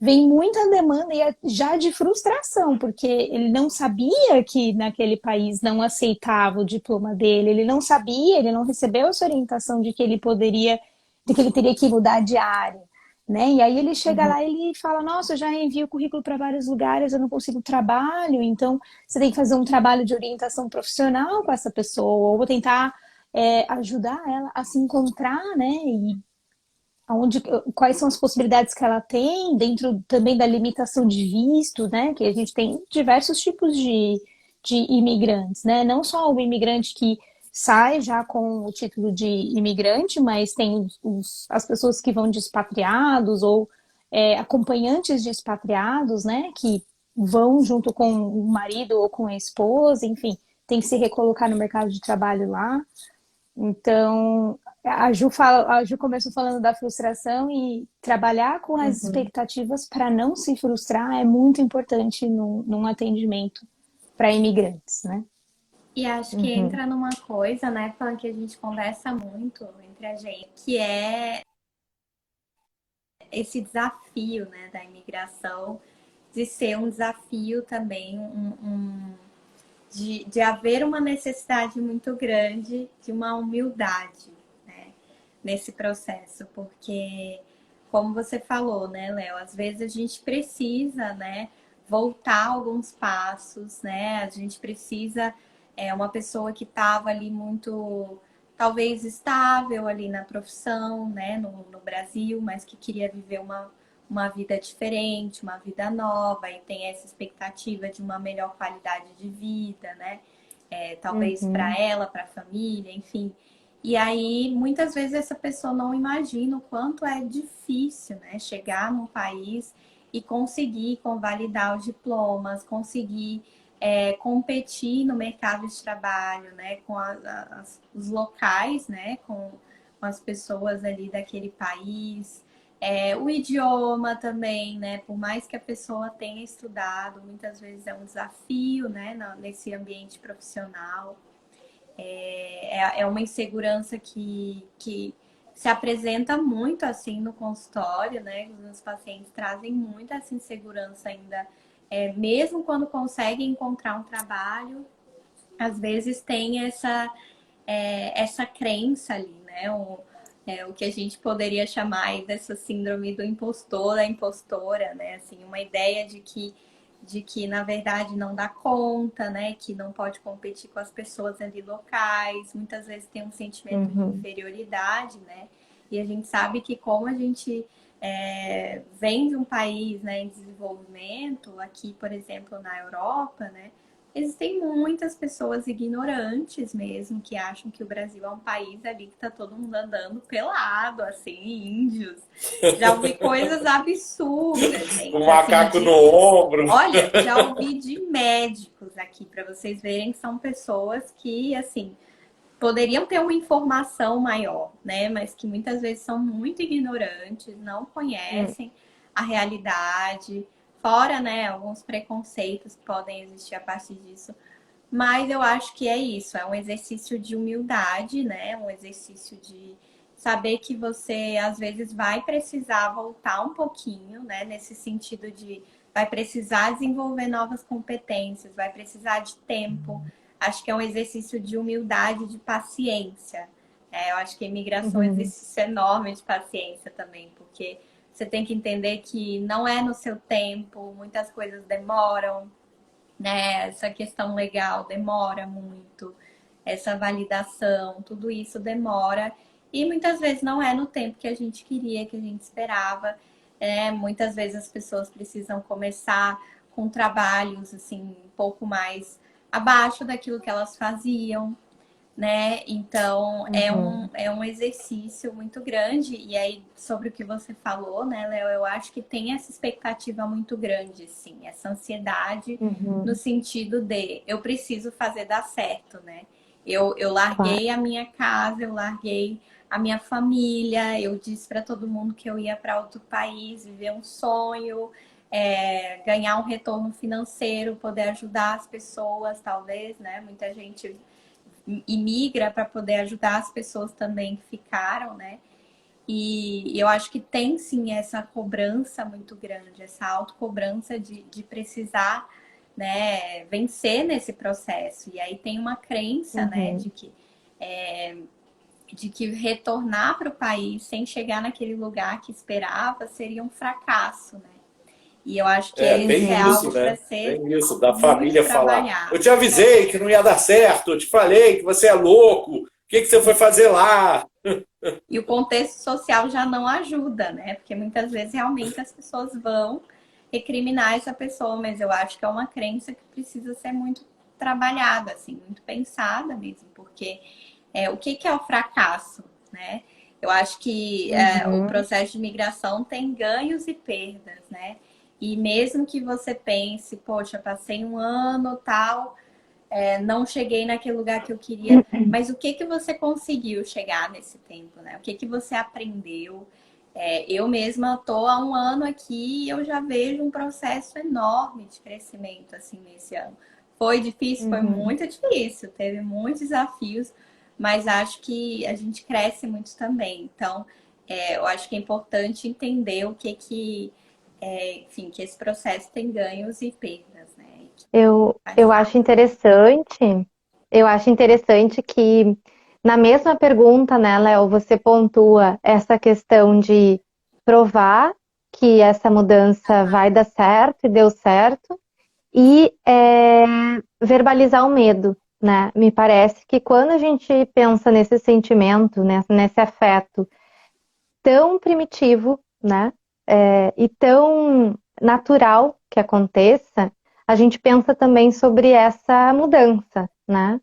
Speaker 4: vem muita demanda e já de frustração, porque ele não sabia que naquele país não aceitava o diploma dele, ele não sabia, ele não recebeu essa orientação de que ele poderia, de que ele teria que mudar de área, né? E aí ele chega
Speaker 3: Uhum.
Speaker 4: lá e ele fala, nossa, eu já envio o currículo para vários lugares, eu não consigo trabalho, então você tem que fazer um trabalho de orientação profissional com essa pessoa, ou vou tentar ajudar ela a se encontrar, né? E aonde, quais são as possibilidades que ela tem, dentro também da limitação de visto, né? Que a gente tem diversos tipos de imigrantes, né? Não só o imigrante que sai já com o título de imigrante, mas tem as pessoas que vão de expatriados ou acompanhantes de expatriados, né? Que vão junto com o marido ou com a esposa, enfim, tem que se recolocar no mercado de trabalho lá. Então, a Ju começou falando da frustração e trabalhar com as
Speaker 3: Uhum.
Speaker 4: expectativas para não se frustrar é muito importante num atendimento para imigrantes, né?
Speaker 2: E acho que
Speaker 3: Uhum.
Speaker 2: entra numa coisa, né, falando que a gente conversa muito entre a gente, que é esse desafio, né, da imigração, de ser um desafio também, de haver uma necessidade muito grande de uma humildade, né, nesse processo, porque, como você falou, né, Léo, às vezes a gente precisa, né, voltar alguns passos, né, a gente precisa, uma pessoa que estava ali muito, talvez estável ali na profissão, né, no Brasil, mas que queria viver uma vida diferente, uma vida nova e tem essa expectativa de uma melhor qualidade de vida, né? Talvez para
Speaker 3: Uhum.
Speaker 2: ela, para a família, enfim. E aí, muitas vezes, essa pessoa não imagina o quanto é difícil, né? Chegar num país e conseguir convalidar os diplomas, conseguir competir no mercado de trabalho, né? Com os locais, né? Com as pessoas ali daquele país. O idioma também, né? Por mais que a pessoa tenha estudado, muitas vezes é um desafio, né? Nesse ambiente profissional. É uma insegurança que se apresenta muito assim no consultório, né? Os meus pacientes trazem muito essa insegurança ainda, mesmo quando conseguem encontrar um trabalho, às vezes tem essa crença ali, né? O que a gente poderia chamar aí dessa síndrome do impostor, da impostora, né? Assim, uma ideia de que na verdade não dá conta, né? Que não pode competir com as pessoas ali locais. Muitas vezes tem um sentimento de
Speaker 3: Uhum.
Speaker 2: inferioridade, né? E a gente sabe que como a gente vem de um país, né, em desenvolvimento, aqui, por exemplo, na Europa, né? Existem muitas pessoas ignorantes mesmo que acham que o Brasil é um país ali que tá todo mundo andando pelado, assim, índios. Já ouvi coisas absurdas,
Speaker 1: Um
Speaker 2: gente, assim,
Speaker 1: macaco no ombro.
Speaker 2: olha, já ouvi de médicos aqui para vocês verem que são pessoas que, assim, poderiam ter uma informação maior, né? Mas que muitas vezes são muito ignorantes, não
Speaker 3: Uhum.
Speaker 2: conhecem a realidade, fora, né, alguns preconceitos que podem existir a partir disso. Mas eu acho que é isso, é um exercício de humildade, né? Um exercício de saber que você às vezes vai precisar voltar um pouquinho, né? Nesse sentido de vai precisar desenvolver novas competências, vai precisar de tempo. Acho que é um exercício de humildade, de paciência. Eu acho que a imigração é um
Speaker 3: Uhum.
Speaker 2: exercício enorme de paciência também, porque você tem que entender que não é no seu tempo, muitas coisas demoram, né? Essa questão legal demora muito, essa validação, tudo isso demora e muitas vezes não é no tempo que a gente queria, que a gente esperava. Muitas vezes as pessoas precisam começar com trabalhos assim um pouco mais abaixo daquilo que elas faziam, né? Então
Speaker 3: Uhum.
Speaker 2: é um exercício muito grande. E aí, sobre o que você falou, né, Léo, eu acho que tem essa expectativa muito grande, sim, essa ansiedade no
Speaker 3: Uhum.
Speaker 2: sentido de eu preciso fazer dar certo, né? Eu
Speaker 3: Claro.
Speaker 2: larguei a minha casa, eu larguei a minha família, eu disse para todo mundo que eu ia para outro país, viver um sonho, ganhar um retorno financeiro, poder ajudar as pessoas, talvez, né? Muita gente e migra para poder ajudar as pessoas também que ficaram, né? E eu acho que tem sim essa cobrança muito grande, essa autocobrança de precisar, né, vencer nesse processo. E aí tem uma crença, né,
Speaker 3: Uhum.
Speaker 2: de que retornar para o país sem chegar naquele lugar que esperava seria um fracasso, né? E eu acho que isso é
Speaker 1: Tem
Speaker 3: Uhum.
Speaker 1: isso,
Speaker 2: algo para
Speaker 1: né?
Speaker 2: ser
Speaker 1: Tem isso, da
Speaker 2: muito
Speaker 1: família falar. Eu te
Speaker 2: trabalhado.
Speaker 1: avisei que não ia dar certo, eu te falei que você é louco, o que que você foi fazer lá?
Speaker 2: E o contexto social já não ajuda, né? Porque muitas vezes realmente as pessoas vão recriminar essa pessoa, mas eu acho que é uma crença que precisa ser muito trabalhada, assim, muito pensada mesmo, porque o que, que é o fracasso, né? Eu acho que o
Speaker 3: Uhum.
Speaker 2: processo de migração tem ganhos e perdas, né? E mesmo que você pense, poxa, passei um ano tal, não cheguei naquele lugar que eu queria, mas o que que você conseguiu chegar nesse tempo, né? O que que você aprendeu? Eu mesma estou há um ano aqui e eu já vejo um processo enorme de crescimento assim nesse ano. Foi difícil, foi
Speaker 3: Uhum.
Speaker 2: muito difícil, teve muitos desafios, mas acho que a gente cresce muito também. Então, eu acho que é importante entender o que que, enfim, que esse processo tem ganhos e perdas, né? E que
Speaker 3: Eu,
Speaker 2: faz
Speaker 3: eu
Speaker 2: parte.
Speaker 3: acho interessante, eu acho interessante que na mesma pergunta, né, Léo, você pontua essa questão de provar que essa mudança vai dar certo e deu certo, e verbalizar o medo, né? Me parece que quando a gente pensa nesse sentimento, nesse afeto tão primitivo, né? E tão natural que aconteça, a gente pensa também sobre essa mudança, né?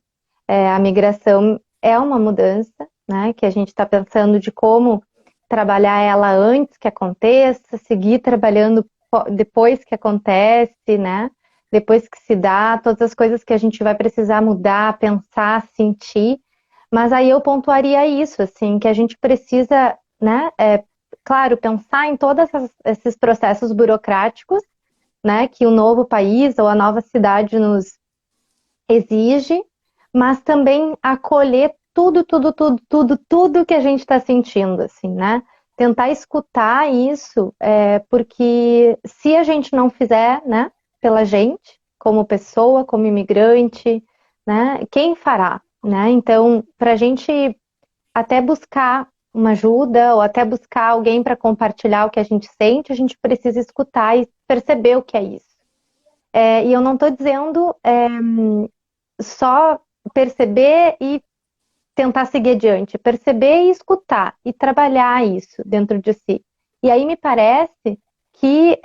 Speaker 3: A migração é uma mudança, né? Que a gente está pensando de como trabalhar ela antes que aconteça, seguir trabalhando depois que acontece, né? Depois que se dá, todas as coisas que a gente vai precisar mudar, pensar, sentir. Mas aí eu pontuaria isso, assim, que a gente precisa, né? Claro, pensar em todos esses processos burocráticos, né? Que o novo país ou a nova cidade nos exige, mas também acolher tudo que a gente está sentindo, assim, né? Tentar escutar isso, porque se a gente não fizer, né, pela gente, como pessoa, como imigrante, né, quem fará, né? Então, para a gente até buscar uma ajuda ou até buscar alguém para compartilhar o que a gente sente, a gente precisa escutar e perceber o que é isso. E eu não estou dizendo só perceber e tentar seguir adiante, perceber e escutar e trabalhar isso dentro de si. E aí me parece que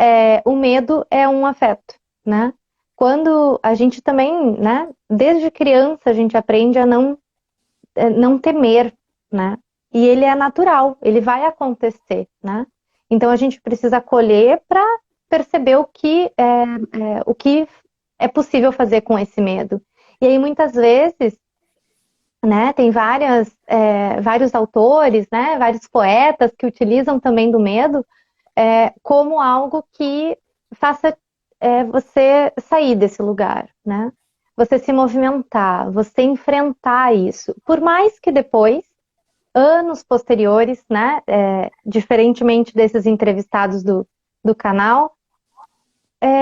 Speaker 3: o medo é um afeto, né? Quando a gente também, né, desde criança a gente aprende a não temer, né? E ele é natural, ele vai acontecer, né? Então a gente precisa acolher para perceber o que é possível fazer com esse medo. E aí muitas vezes, né, tem vários autores, né, vários poetas que utilizam também do medo como algo que faça você sair desse lugar, né? Você se movimentar, você enfrentar isso. Por mais que depois, anos posteriores, né, diferentemente desses entrevistados do canal,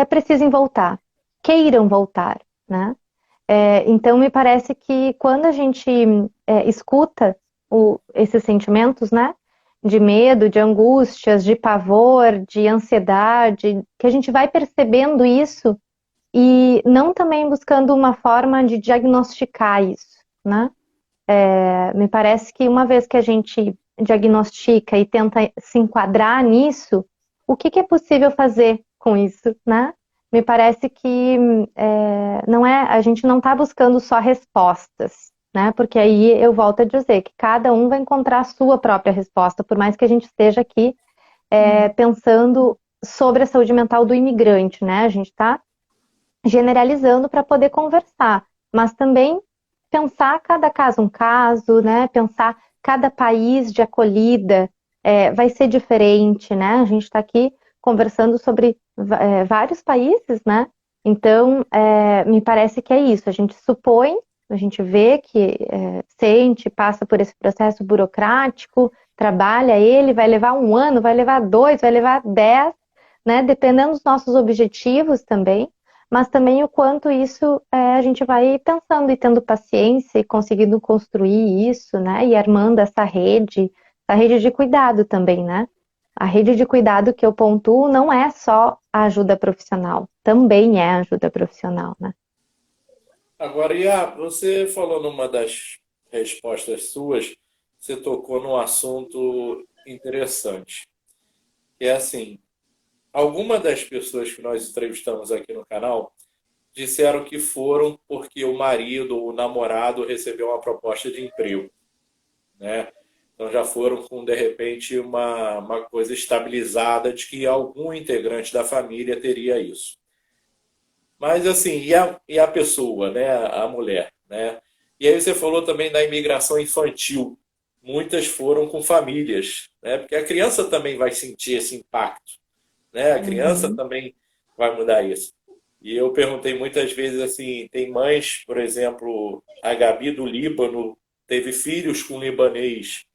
Speaker 3: precisem voltar, queiram voltar, né? Então, me parece que quando a gente escuta esses sentimentos, né, de medo, de angústias, de pavor, de ansiedade, que a gente vai percebendo isso e não também buscando uma forma de diagnosticar isso, né? Me parece que uma vez que a gente diagnostica e tenta se enquadrar nisso, o que é possível fazer com isso, né? Me parece que não a gente não está buscando só respostas, né? Porque aí eu volto a dizer que cada um vai encontrar a sua própria resposta, por mais que a gente esteja aqui pensando sobre a saúde mental do imigrante, né? A gente está generalizando para poder conversar, mas também pensar cada caso um caso, né? Pensar cada país de acolhida vai ser diferente, né? A gente está aqui conversando sobre vários países, né? Então, me parece que é isso. A gente supõe, a gente vê que sente, passa por esse processo burocrático, trabalha ele, vai levar 1 ano, vai levar 2, vai levar 10, né? Dependendo dos nossos objetivos também, mas também o quanto isso a gente vai pensando e tendo paciência e conseguindo construir isso, né? E armando essa rede de cuidado também, né? A rede de cuidado que eu pontuo não é só a ajuda profissional, também é a ajuda profissional, né?
Speaker 1: Agora, você falou numa das respostas suas, você tocou num assunto interessante, que é assim, algumas das pessoas que nós entrevistamos aqui no canal disseram que foram porque o marido ou o namorado recebeu uma proposta de emprego, né? Então já foram com, de repente, uma coisa estabilizada de que algum integrante da família teria isso. Mas assim, e a pessoa, né? A mulher, né? E aí você falou também da imigração infantil. Muitas foram com famílias, né? Porque a criança também vai sentir esse impacto, né? A criança
Speaker 3: Uhum.
Speaker 1: também vai mudar isso. E eu perguntei muitas vezes assim, tem mães, por exemplo, a Gabi do Líbano teve filhos com libanês,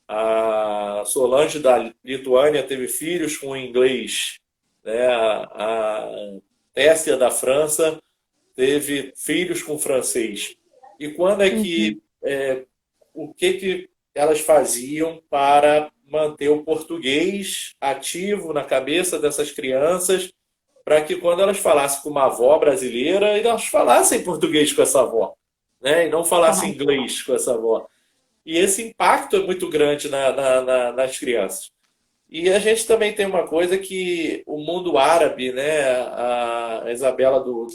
Speaker 1: a Solange da Lituânia teve filhos com inglês, né? A Tessia da França teve filhos com francês. E quando é
Speaker 3: Uhum.
Speaker 1: que o que elas faziam para manter o português ativo na cabeça dessas crianças, para que quando elas falassem com uma avó brasileira, elas falassem português com essa avó, né? E não falassem
Speaker 3: Claro.
Speaker 1: inglês com essa avó. E esse impacto é muito grande nas crianças. E a gente também tem uma coisa que o mundo árabe, né? A Isabela do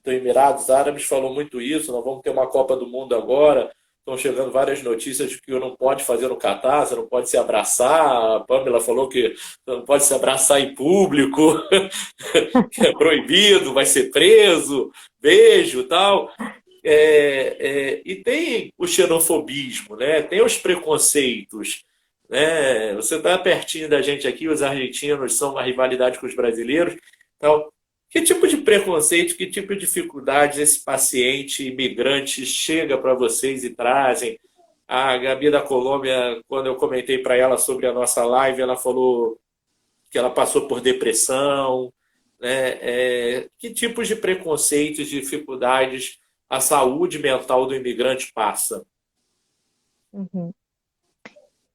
Speaker 1: Emirados Árabes falou muito isso. Nós vamos ter uma Copa do Mundo agora. Estão chegando várias notícias de que não pode fazer no Catar, você não pode se abraçar. A Pamela falou que não pode se abraçar em público, que é proibido, vai ser preso, beijo e tal. E tem o xenofobismo, né? Tem os preconceitos. Né? Você está pertinho da gente aqui, os argentinos são uma rivalidade com os brasileiros. Então, que tipo de preconceito, que tipo de dificuldades esse paciente imigrante chega para vocês e trazem? A Gabi da Colômbia, quando eu comentei para ela sobre a nossa live, ela falou que ela passou por depressão. Né? Que tipos de preconceitos, dificuldades a saúde mental do imigrante passa?
Speaker 3: Uhum.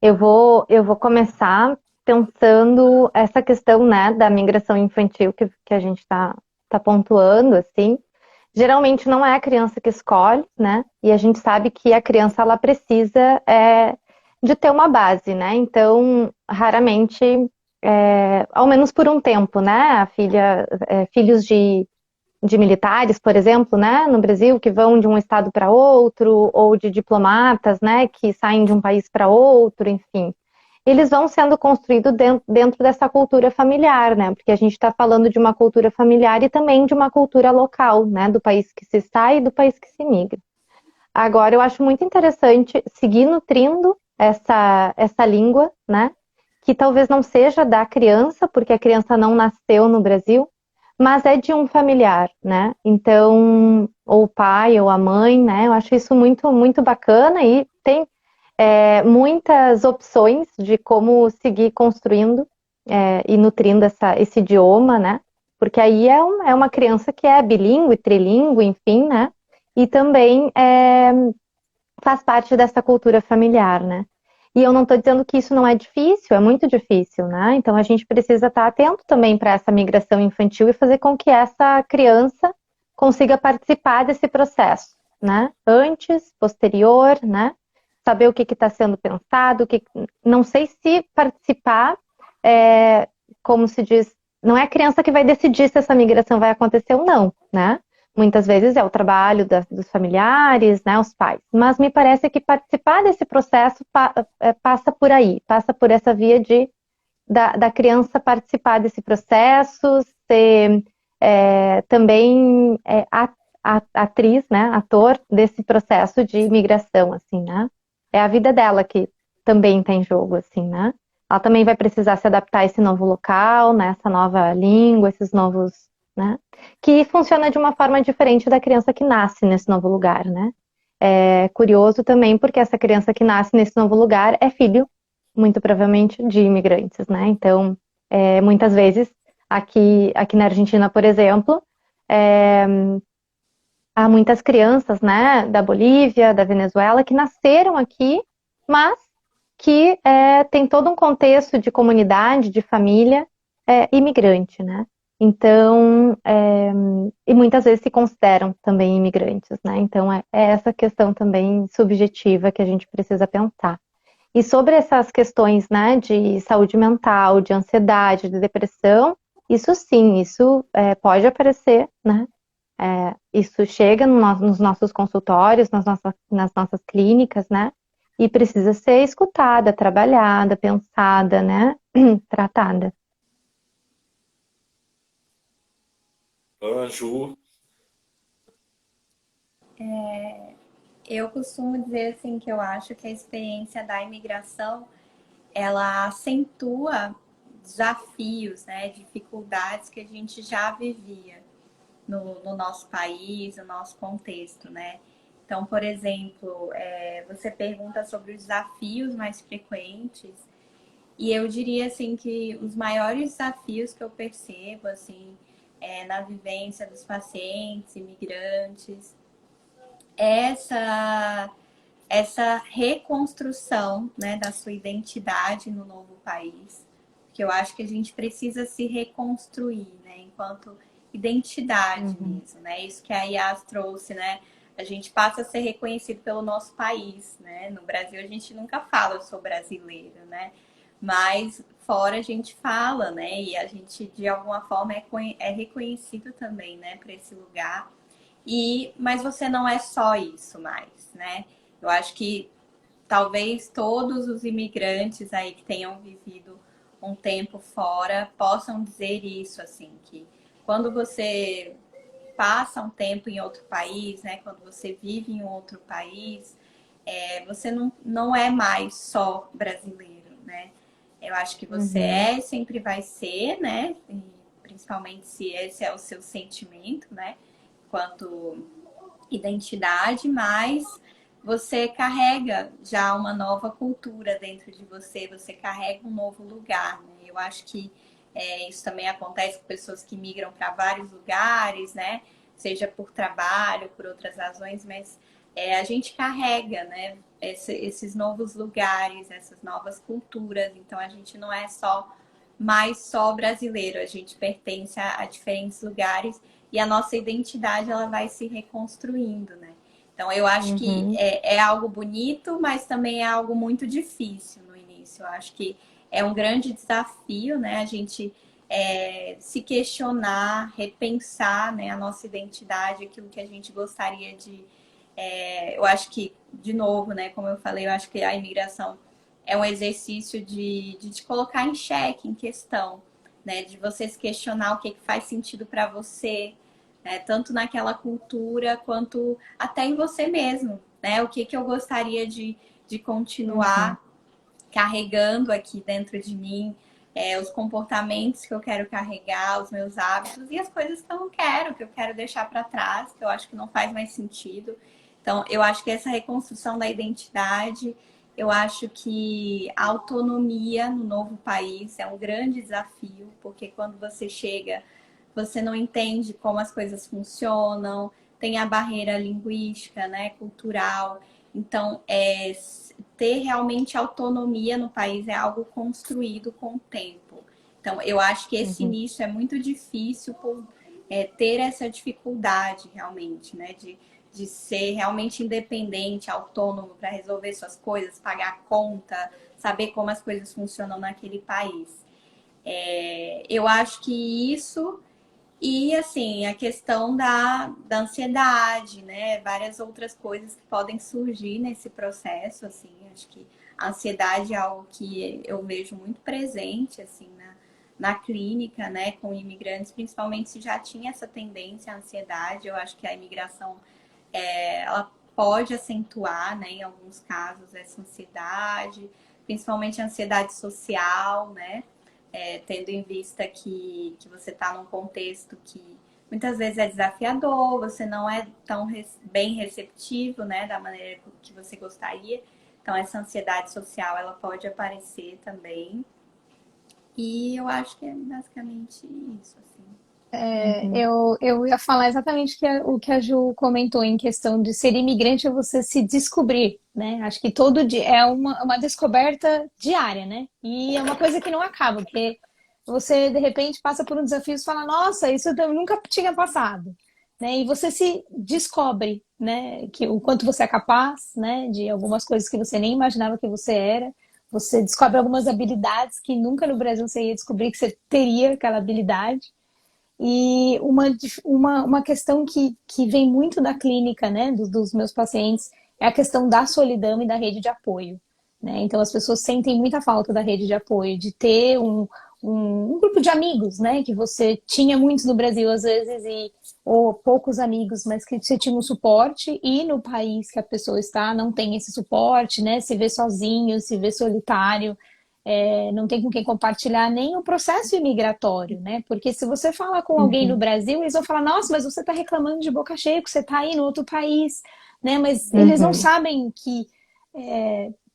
Speaker 3: Eu vou começar pensando essa questão, né, da migração infantil que a gente tá pontuando, assim. Geralmente não é a criança que escolhe, né? E a gente sabe que a criança ela precisa de ter uma base, né? Então, raramente, ao menos por um tempo, né? Filhos de militares, por exemplo, né, no Brasil, que vão de um estado para outro, ou de diplomatas, né, que saem de um país para outro, enfim. Eles vão sendo construídos dentro dessa cultura familiar, né, porque a gente está falando de uma cultura familiar e também de uma cultura local, né, do país que se sai e do país que se migra. Agora, eu acho muito interessante seguir nutrindo essa língua, né, que talvez não seja da criança, porque a criança não nasceu no Brasil, mas é de um familiar, né? Então, ou o pai ou a mãe, né? Eu acho isso muito, muito bacana e tem muitas opções de como seguir construindo e nutrindo esse idioma, né? Porque aí é uma criança que é bilíngue, trilíngue, enfim, né? E também faz parte dessa cultura familiar, né? E eu não estou dizendo que isso não é difícil, é muito difícil, né? Então a gente precisa estar atento também para essa migração infantil e fazer com que essa criança consiga participar desse processo, né? Antes, posterior, né? Saber o que está sendo pensado, não sei se participar, como se diz, não é a criança que vai decidir se essa migração vai acontecer ou não, né? muitas vezes é o trabalho dos familiares, né, os pais. Mas me parece que participar desse processo passa por aí, passa por essa via da criança participar desse processo, ser também atriz, né, ator desse processo de imigração, assim, né? É a vida dela que também está em jogo, assim, né? Ela também vai precisar se adaptar a esse novo local, né, essa nova língua, esses novos, né? Que funciona de uma forma diferente da criança que nasce nesse novo lugar, né? É curioso também porque essa criança que nasce nesse novo lugar é filho, muito provavelmente, de imigrantes, né? Então, muitas vezes, aqui na Argentina, por exemplo, é, há muitas crianças, né, da Bolívia, da Venezuela, que nasceram aqui, mas que tem todo um contexto de comunidade, de família imigrante, né? Então, e muitas vezes se consideram também imigrantes, né? Então, é essa questão também subjetiva que a gente precisa pensar. E sobre essas questões, né, de saúde mental, de ansiedade, de depressão, isso sim, isso pode aparecer, né? Isso chega nos nossos consultórios, nas nossas clínicas, né? E precisa ser escutada, trabalhada, pensada, né? Tratada.
Speaker 1: Anju.
Speaker 2: Eu costumo dizer assim que eu acho que a experiência da imigração ela acentua desafios, né, dificuldades que a gente já vivia no nosso país, no nosso contexto, né? Então, por exemplo, você pergunta sobre os desafios mais frequentes e eu diria assim que os maiores desafios que eu percebo assim na vivência dos pacientes imigrantes é essa reconstrução, né, da sua identidade no novo país, que eu acho que a gente precisa se reconstruir, né, enquanto identidade mesmo, né, isso que a Yas trouxe, né, a gente passa a ser reconhecido pelo nosso país, né, no Brasil a gente nunca fala eu sou brasileiro, né, mas fora a gente fala, né, e a gente de alguma forma é reconhecido também, né, para esse lugar. Mas você não é só isso mais, né? Eu acho que talvez todos os imigrantes aí que tenham vivido um tempo fora possam dizer isso, assim, que quando você passa um tempo em outro país, né? Quando você vive em outro país, você não é mais só brasileiro, né? Eu acho que você sempre vai ser, né? E principalmente se esse é o seu sentimento, né? Quanto identidade, mas você carrega já uma nova cultura dentro de você, você carrega um novo lugar, né? Eu acho que isso também acontece com pessoas que migram para vários lugares, né? Seja por trabalho, por outras razões, mas a gente carrega, né? Esses novos lugares, essas novas culturas. Então a gente não é mais só brasileiro, a gente pertence a diferentes lugares e a nossa identidade ela vai se reconstruindo, né? Então eu acho que é algo bonito, mas também é algo muito difícil no início. Eu acho que é um grande desafio, né? A gente se questionar, repensar, né, a nossa identidade, aquilo que a gente gostaria de. Eu acho que, de novo, né, como eu falei, eu acho que a imigração é um exercício de te colocar em xeque, em questão, né? De você se questionar o que faz sentido para você, né? Tanto naquela cultura quanto até em você mesmo, né? O que eu gostaria de continuar carregando aqui dentro de mim, os comportamentos que eu quero carregar, os meus hábitos e as coisas que eu não quero, que eu quero deixar para trás, que eu acho que não faz mais sentido. Então, eu acho que essa reconstrução da identidade, eu acho que a autonomia no novo país é um grande desafio, porque quando você chega, você não entende como as coisas funcionam, tem a barreira linguística, né, cultural. Então, ter realmente autonomia no país é algo construído com o tempo. Então, eu acho que esse início é muito difícil por ter essa dificuldade realmente, né, de ser realmente independente, autônomo para resolver suas coisas, pagar conta, saber como as coisas funcionam naquele país. Eu acho que isso E, assim, a questão da ansiedade, né? Várias outras coisas que podem surgir nesse processo, assim. Acho que a ansiedade é algo que eu vejo muito presente, assim, na clínica, né? Com imigrantes, principalmente se já tinha essa tendência à ansiedade. Eu acho que a imigração, ela pode acentuar, né? Em alguns casos, essa ansiedade, principalmente a ansiedade social, né? Tendo em vista que você está num contexto que muitas vezes é desafiador, você não é tão bem receptivo, né, da maneira que você gostaria. Então, essa ansiedade social, ela pode aparecer também. E eu acho que é basicamente isso, assim.
Speaker 3: Uhum.
Speaker 4: Eu ia falar exatamente o que a Ju comentou em questão de ser imigrante é você se descobrir, né? Acho que todo dia é uma descoberta diária, né? E é uma coisa que não acaba, porque você de repente passa por um desafio e fala, nossa, isso eu nunca tinha passado, né? E você se descobre, né? Que o quanto você é capaz, né? De algumas coisas que você nem imaginava que você era. Você descobre algumas habilidades que nunca no Brasil você ia descobrir que você teria aquela habilidade. E uma questão que vem muito da clínica, né, dos meus pacientes, é a questão da solidão e da rede de apoio, né? Então, as pessoas sentem muita falta da rede de apoio, de ter um grupo de amigos, né, que você tinha muitos no Brasil, às vezes, ou poucos amigos, mas que você tinha um suporte, e no país que a pessoa está, não tem esse suporte, né, se vê sozinho, se vê solitário, não tem com quem compartilhar nem o processo imigratório, né? Porque se você fala com alguém no
Speaker 3: Uhum.
Speaker 4: Brasil, eles vão falar, nossa, mas você está reclamando de boca cheia, que você está aí no outro país, né? Mas eles não
Speaker 3: Uhum.
Speaker 4: sabem que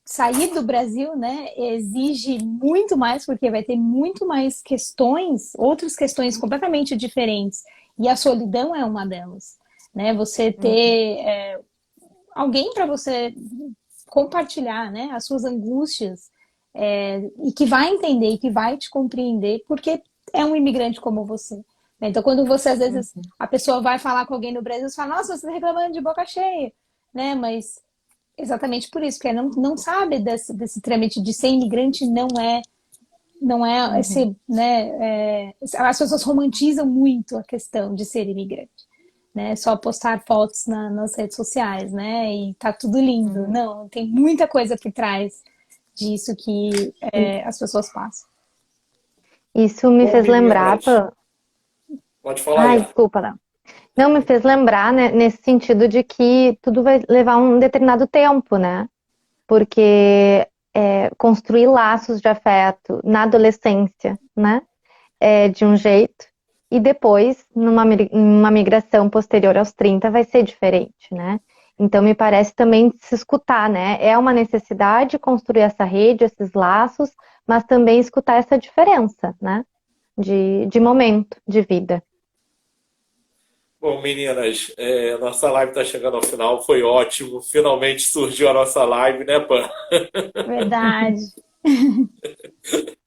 Speaker 4: sair do Brasil, né, exige muito mais, porque vai ter muito mais questões, outras questões completamente diferentes. E a solidão é uma delas, né? Você
Speaker 3: Uhum.
Speaker 4: ter alguém para você compartilhar, né, as suas angústias, e que vai entender e que vai te compreender, porque é um imigrante como você, né? Então, quando você, às vezes,
Speaker 3: Uhum.
Speaker 4: a pessoa vai falar com alguém no Brasil, você fala, nossa, você está reclamando de boca cheia, né? Mas exatamente por isso, porque não sabe desse trâmite de ser imigrante, não é
Speaker 3: Uhum.
Speaker 4: esse, né? As pessoas romantizam muito a questão de ser imigrante, né? Só postar fotos nas redes sociais, né? E tá tudo lindo.
Speaker 3: Uhum.
Speaker 4: Não, tem muita coisa por trás disso que as pessoas passam.
Speaker 3: Isso me
Speaker 1: Bom,
Speaker 3: fez lembrar,
Speaker 1: meninas, pode falar,
Speaker 3: ai,
Speaker 1: Iá.
Speaker 3: desculpa, não. Não, me fez lembrar, né, nesse sentido de que tudo vai levar um determinado tempo, né? Porque construir laços de afeto na adolescência, né? De um jeito, e depois, numa migração posterior aos 30, vai ser diferente, né? Então, me parece também se escutar, né? É uma necessidade construir essa rede, esses laços, mas também escutar essa diferença, né? De momento, de vida.
Speaker 1: Bom, meninas, nossa live está chegando ao final, foi ótimo. Finalmente surgiu a nossa live, né, Pan?
Speaker 4: Verdade.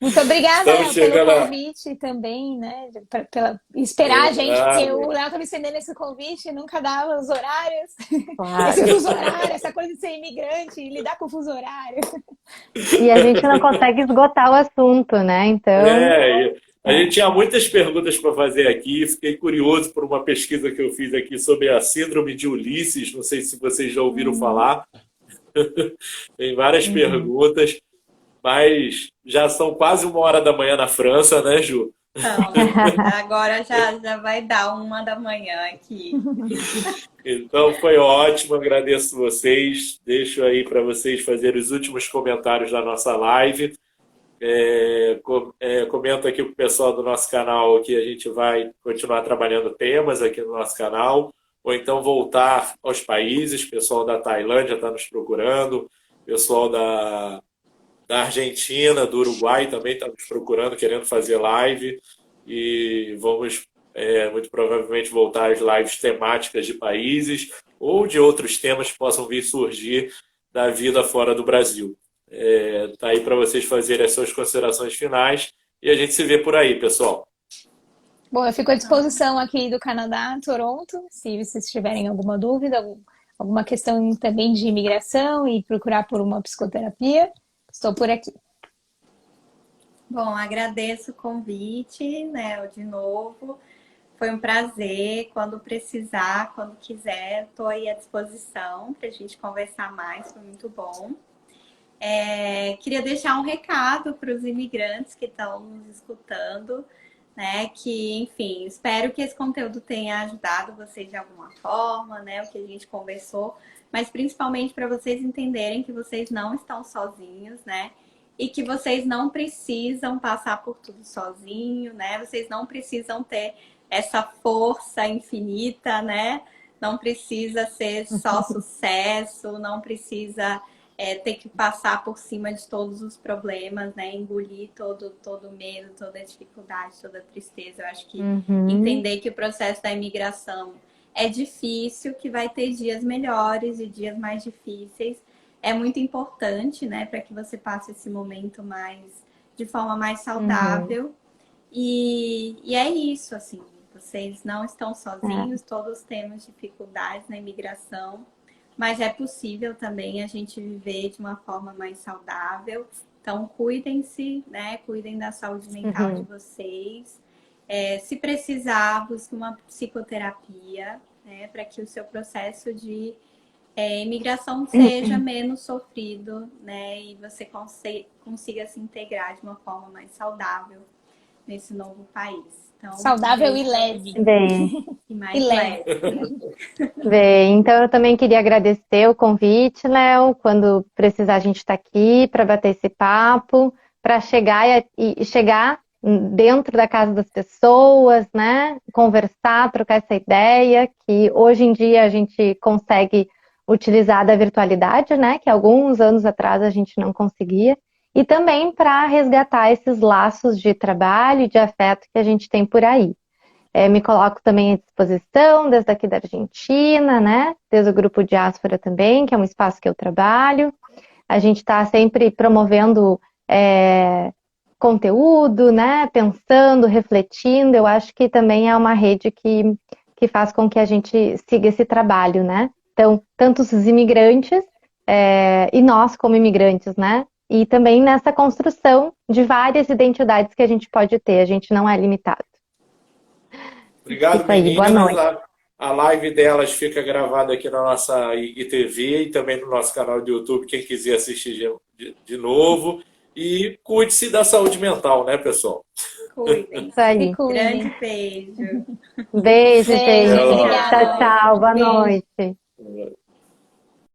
Speaker 4: Muito obrigada,
Speaker 1: Estamos
Speaker 4: Léo, pelo
Speaker 1: chegando a.
Speaker 4: convite também, né? Pela esperar a gente, porque o
Speaker 1: Nada.
Speaker 4: Léo tá me estendendo esse convite e nunca dava os horários. Esse
Speaker 3: Claro.
Speaker 4: fuso horário, essa coisa de ser imigrante e lidar com o fuso horário.
Speaker 3: E a gente não consegue esgotar o assunto, né? Então,
Speaker 1: A
Speaker 3: é.
Speaker 1: gente tinha muitas perguntas para fazer aqui. Fiquei curioso por uma pesquisa que eu fiz aqui sobre a Síndrome de Ulisses. Não sei se vocês já ouviram
Speaker 4: Uhum.
Speaker 1: falar. Tem várias
Speaker 3: Uhum.
Speaker 1: perguntas, mas já são quase 1 hora da manhã na França, né, Ju?
Speaker 2: Então, agora já vai dar 1 da manhã aqui.
Speaker 1: Então foi ótimo, agradeço vocês. Deixo aí para vocês fazerem os últimos comentários da nossa live. Comento aqui com o pessoal do nosso canal que a gente vai continuar trabalhando temas aqui no nosso canal, ou então voltar aos países. O pessoal da Tailândia está nos procurando, o pessoal da Argentina, do Uruguai também está nos procurando, querendo fazer live. E vamos, muito provavelmente, voltar às lives temáticas de países ou de outros temas que possam vir surgir da vida fora do Brasil. Tá aí para vocês fazerem as suas considerações finais e a gente se vê por aí, pessoal.
Speaker 4: Bom, eu fico à disposição aqui do Canadá, Toronto, se vocês tiverem alguma dúvida, alguma questão também de imigração e procurar por uma psicoterapia, estou por aqui.
Speaker 2: Bom, agradeço o convite, né, de novo. Foi um prazer. Quando precisar, quando quiser, estou aí à disposição para a gente conversar mais. Foi muito bom. Queria deixar um recado para os imigrantes que estão nos escutando, né? Que, enfim, espero que esse conteúdo tenha ajudado vocês de alguma forma, né? O que a gente conversou, mas principalmente para vocês entenderem que vocês não estão sozinhos, né? E que vocês não precisam passar por tudo sozinho, né? Vocês não precisam ter essa força infinita, né? Não precisa ser só sucesso, não precisa ter que passar por cima de todos os problemas, né? Engolir todo medo, toda dificuldade, toda tristeza. Eu acho que entender que o processo da imigração é difícil, que vai ter dias melhores e dias mais difíceis. É muito importante, né? Para que você passe esse momento de forma mais saudável. E é isso, assim. Vocês não estão sozinhos, todos temos dificuldades na imigração. Mas é possível também a gente viver de uma forma mais saudável. Então, cuidem-se, né? Cuidem da saúde mental de vocês. Se precisar, busque uma psicoterapia, né? Para que o seu processo de imigração seja menos sofrido, né? E você consiga se integrar de uma forma mais saudável nesse novo país. Então,
Speaker 4: Saudável e leve.
Speaker 3: Bem,
Speaker 2: e mais leve.
Speaker 3: bem, então eu também queria agradecer o convite, Léo. Quando precisar, a gente está aqui para bater esse papo, para chegar e chegar dentro da casa das pessoas, né? Conversar, trocar essa ideia, que hoje em dia a gente consegue utilizar da virtualidade, né? Que alguns anos atrás a gente não conseguia. E também para resgatar esses laços de trabalho e de afeto que a gente tem por aí. Me coloco também à disposição, desde aqui da Argentina, né? Desde o Grupo Diáspora também, que é um espaço que eu trabalho. A gente está sempre promovendo conteúdo, né? Pensando, refletindo. Eu acho que também é uma rede que faz com que a gente siga esse trabalho, né? Então, tanto os imigrantes e nós como imigrantes, né? E também nessa construção de várias identidades que a gente pode ter. A gente não é limitado.
Speaker 1: Obrigado,
Speaker 3: Isso aí,
Speaker 1: meninas.
Speaker 3: boa noite.
Speaker 1: A live delas fica gravada aqui na nossa IGTV e também no nosso canal do YouTube, quem quiser assistir de novo. E cuide-se da saúde mental, né, pessoal?
Speaker 2: Cuidem.
Speaker 3: Isso aí.
Speaker 2: Grande beijo.
Speaker 3: Beijo, gente.
Speaker 4: Obrigada.
Speaker 3: Tchau, tchau. Boa
Speaker 4: Beijo.
Speaker 3: noite.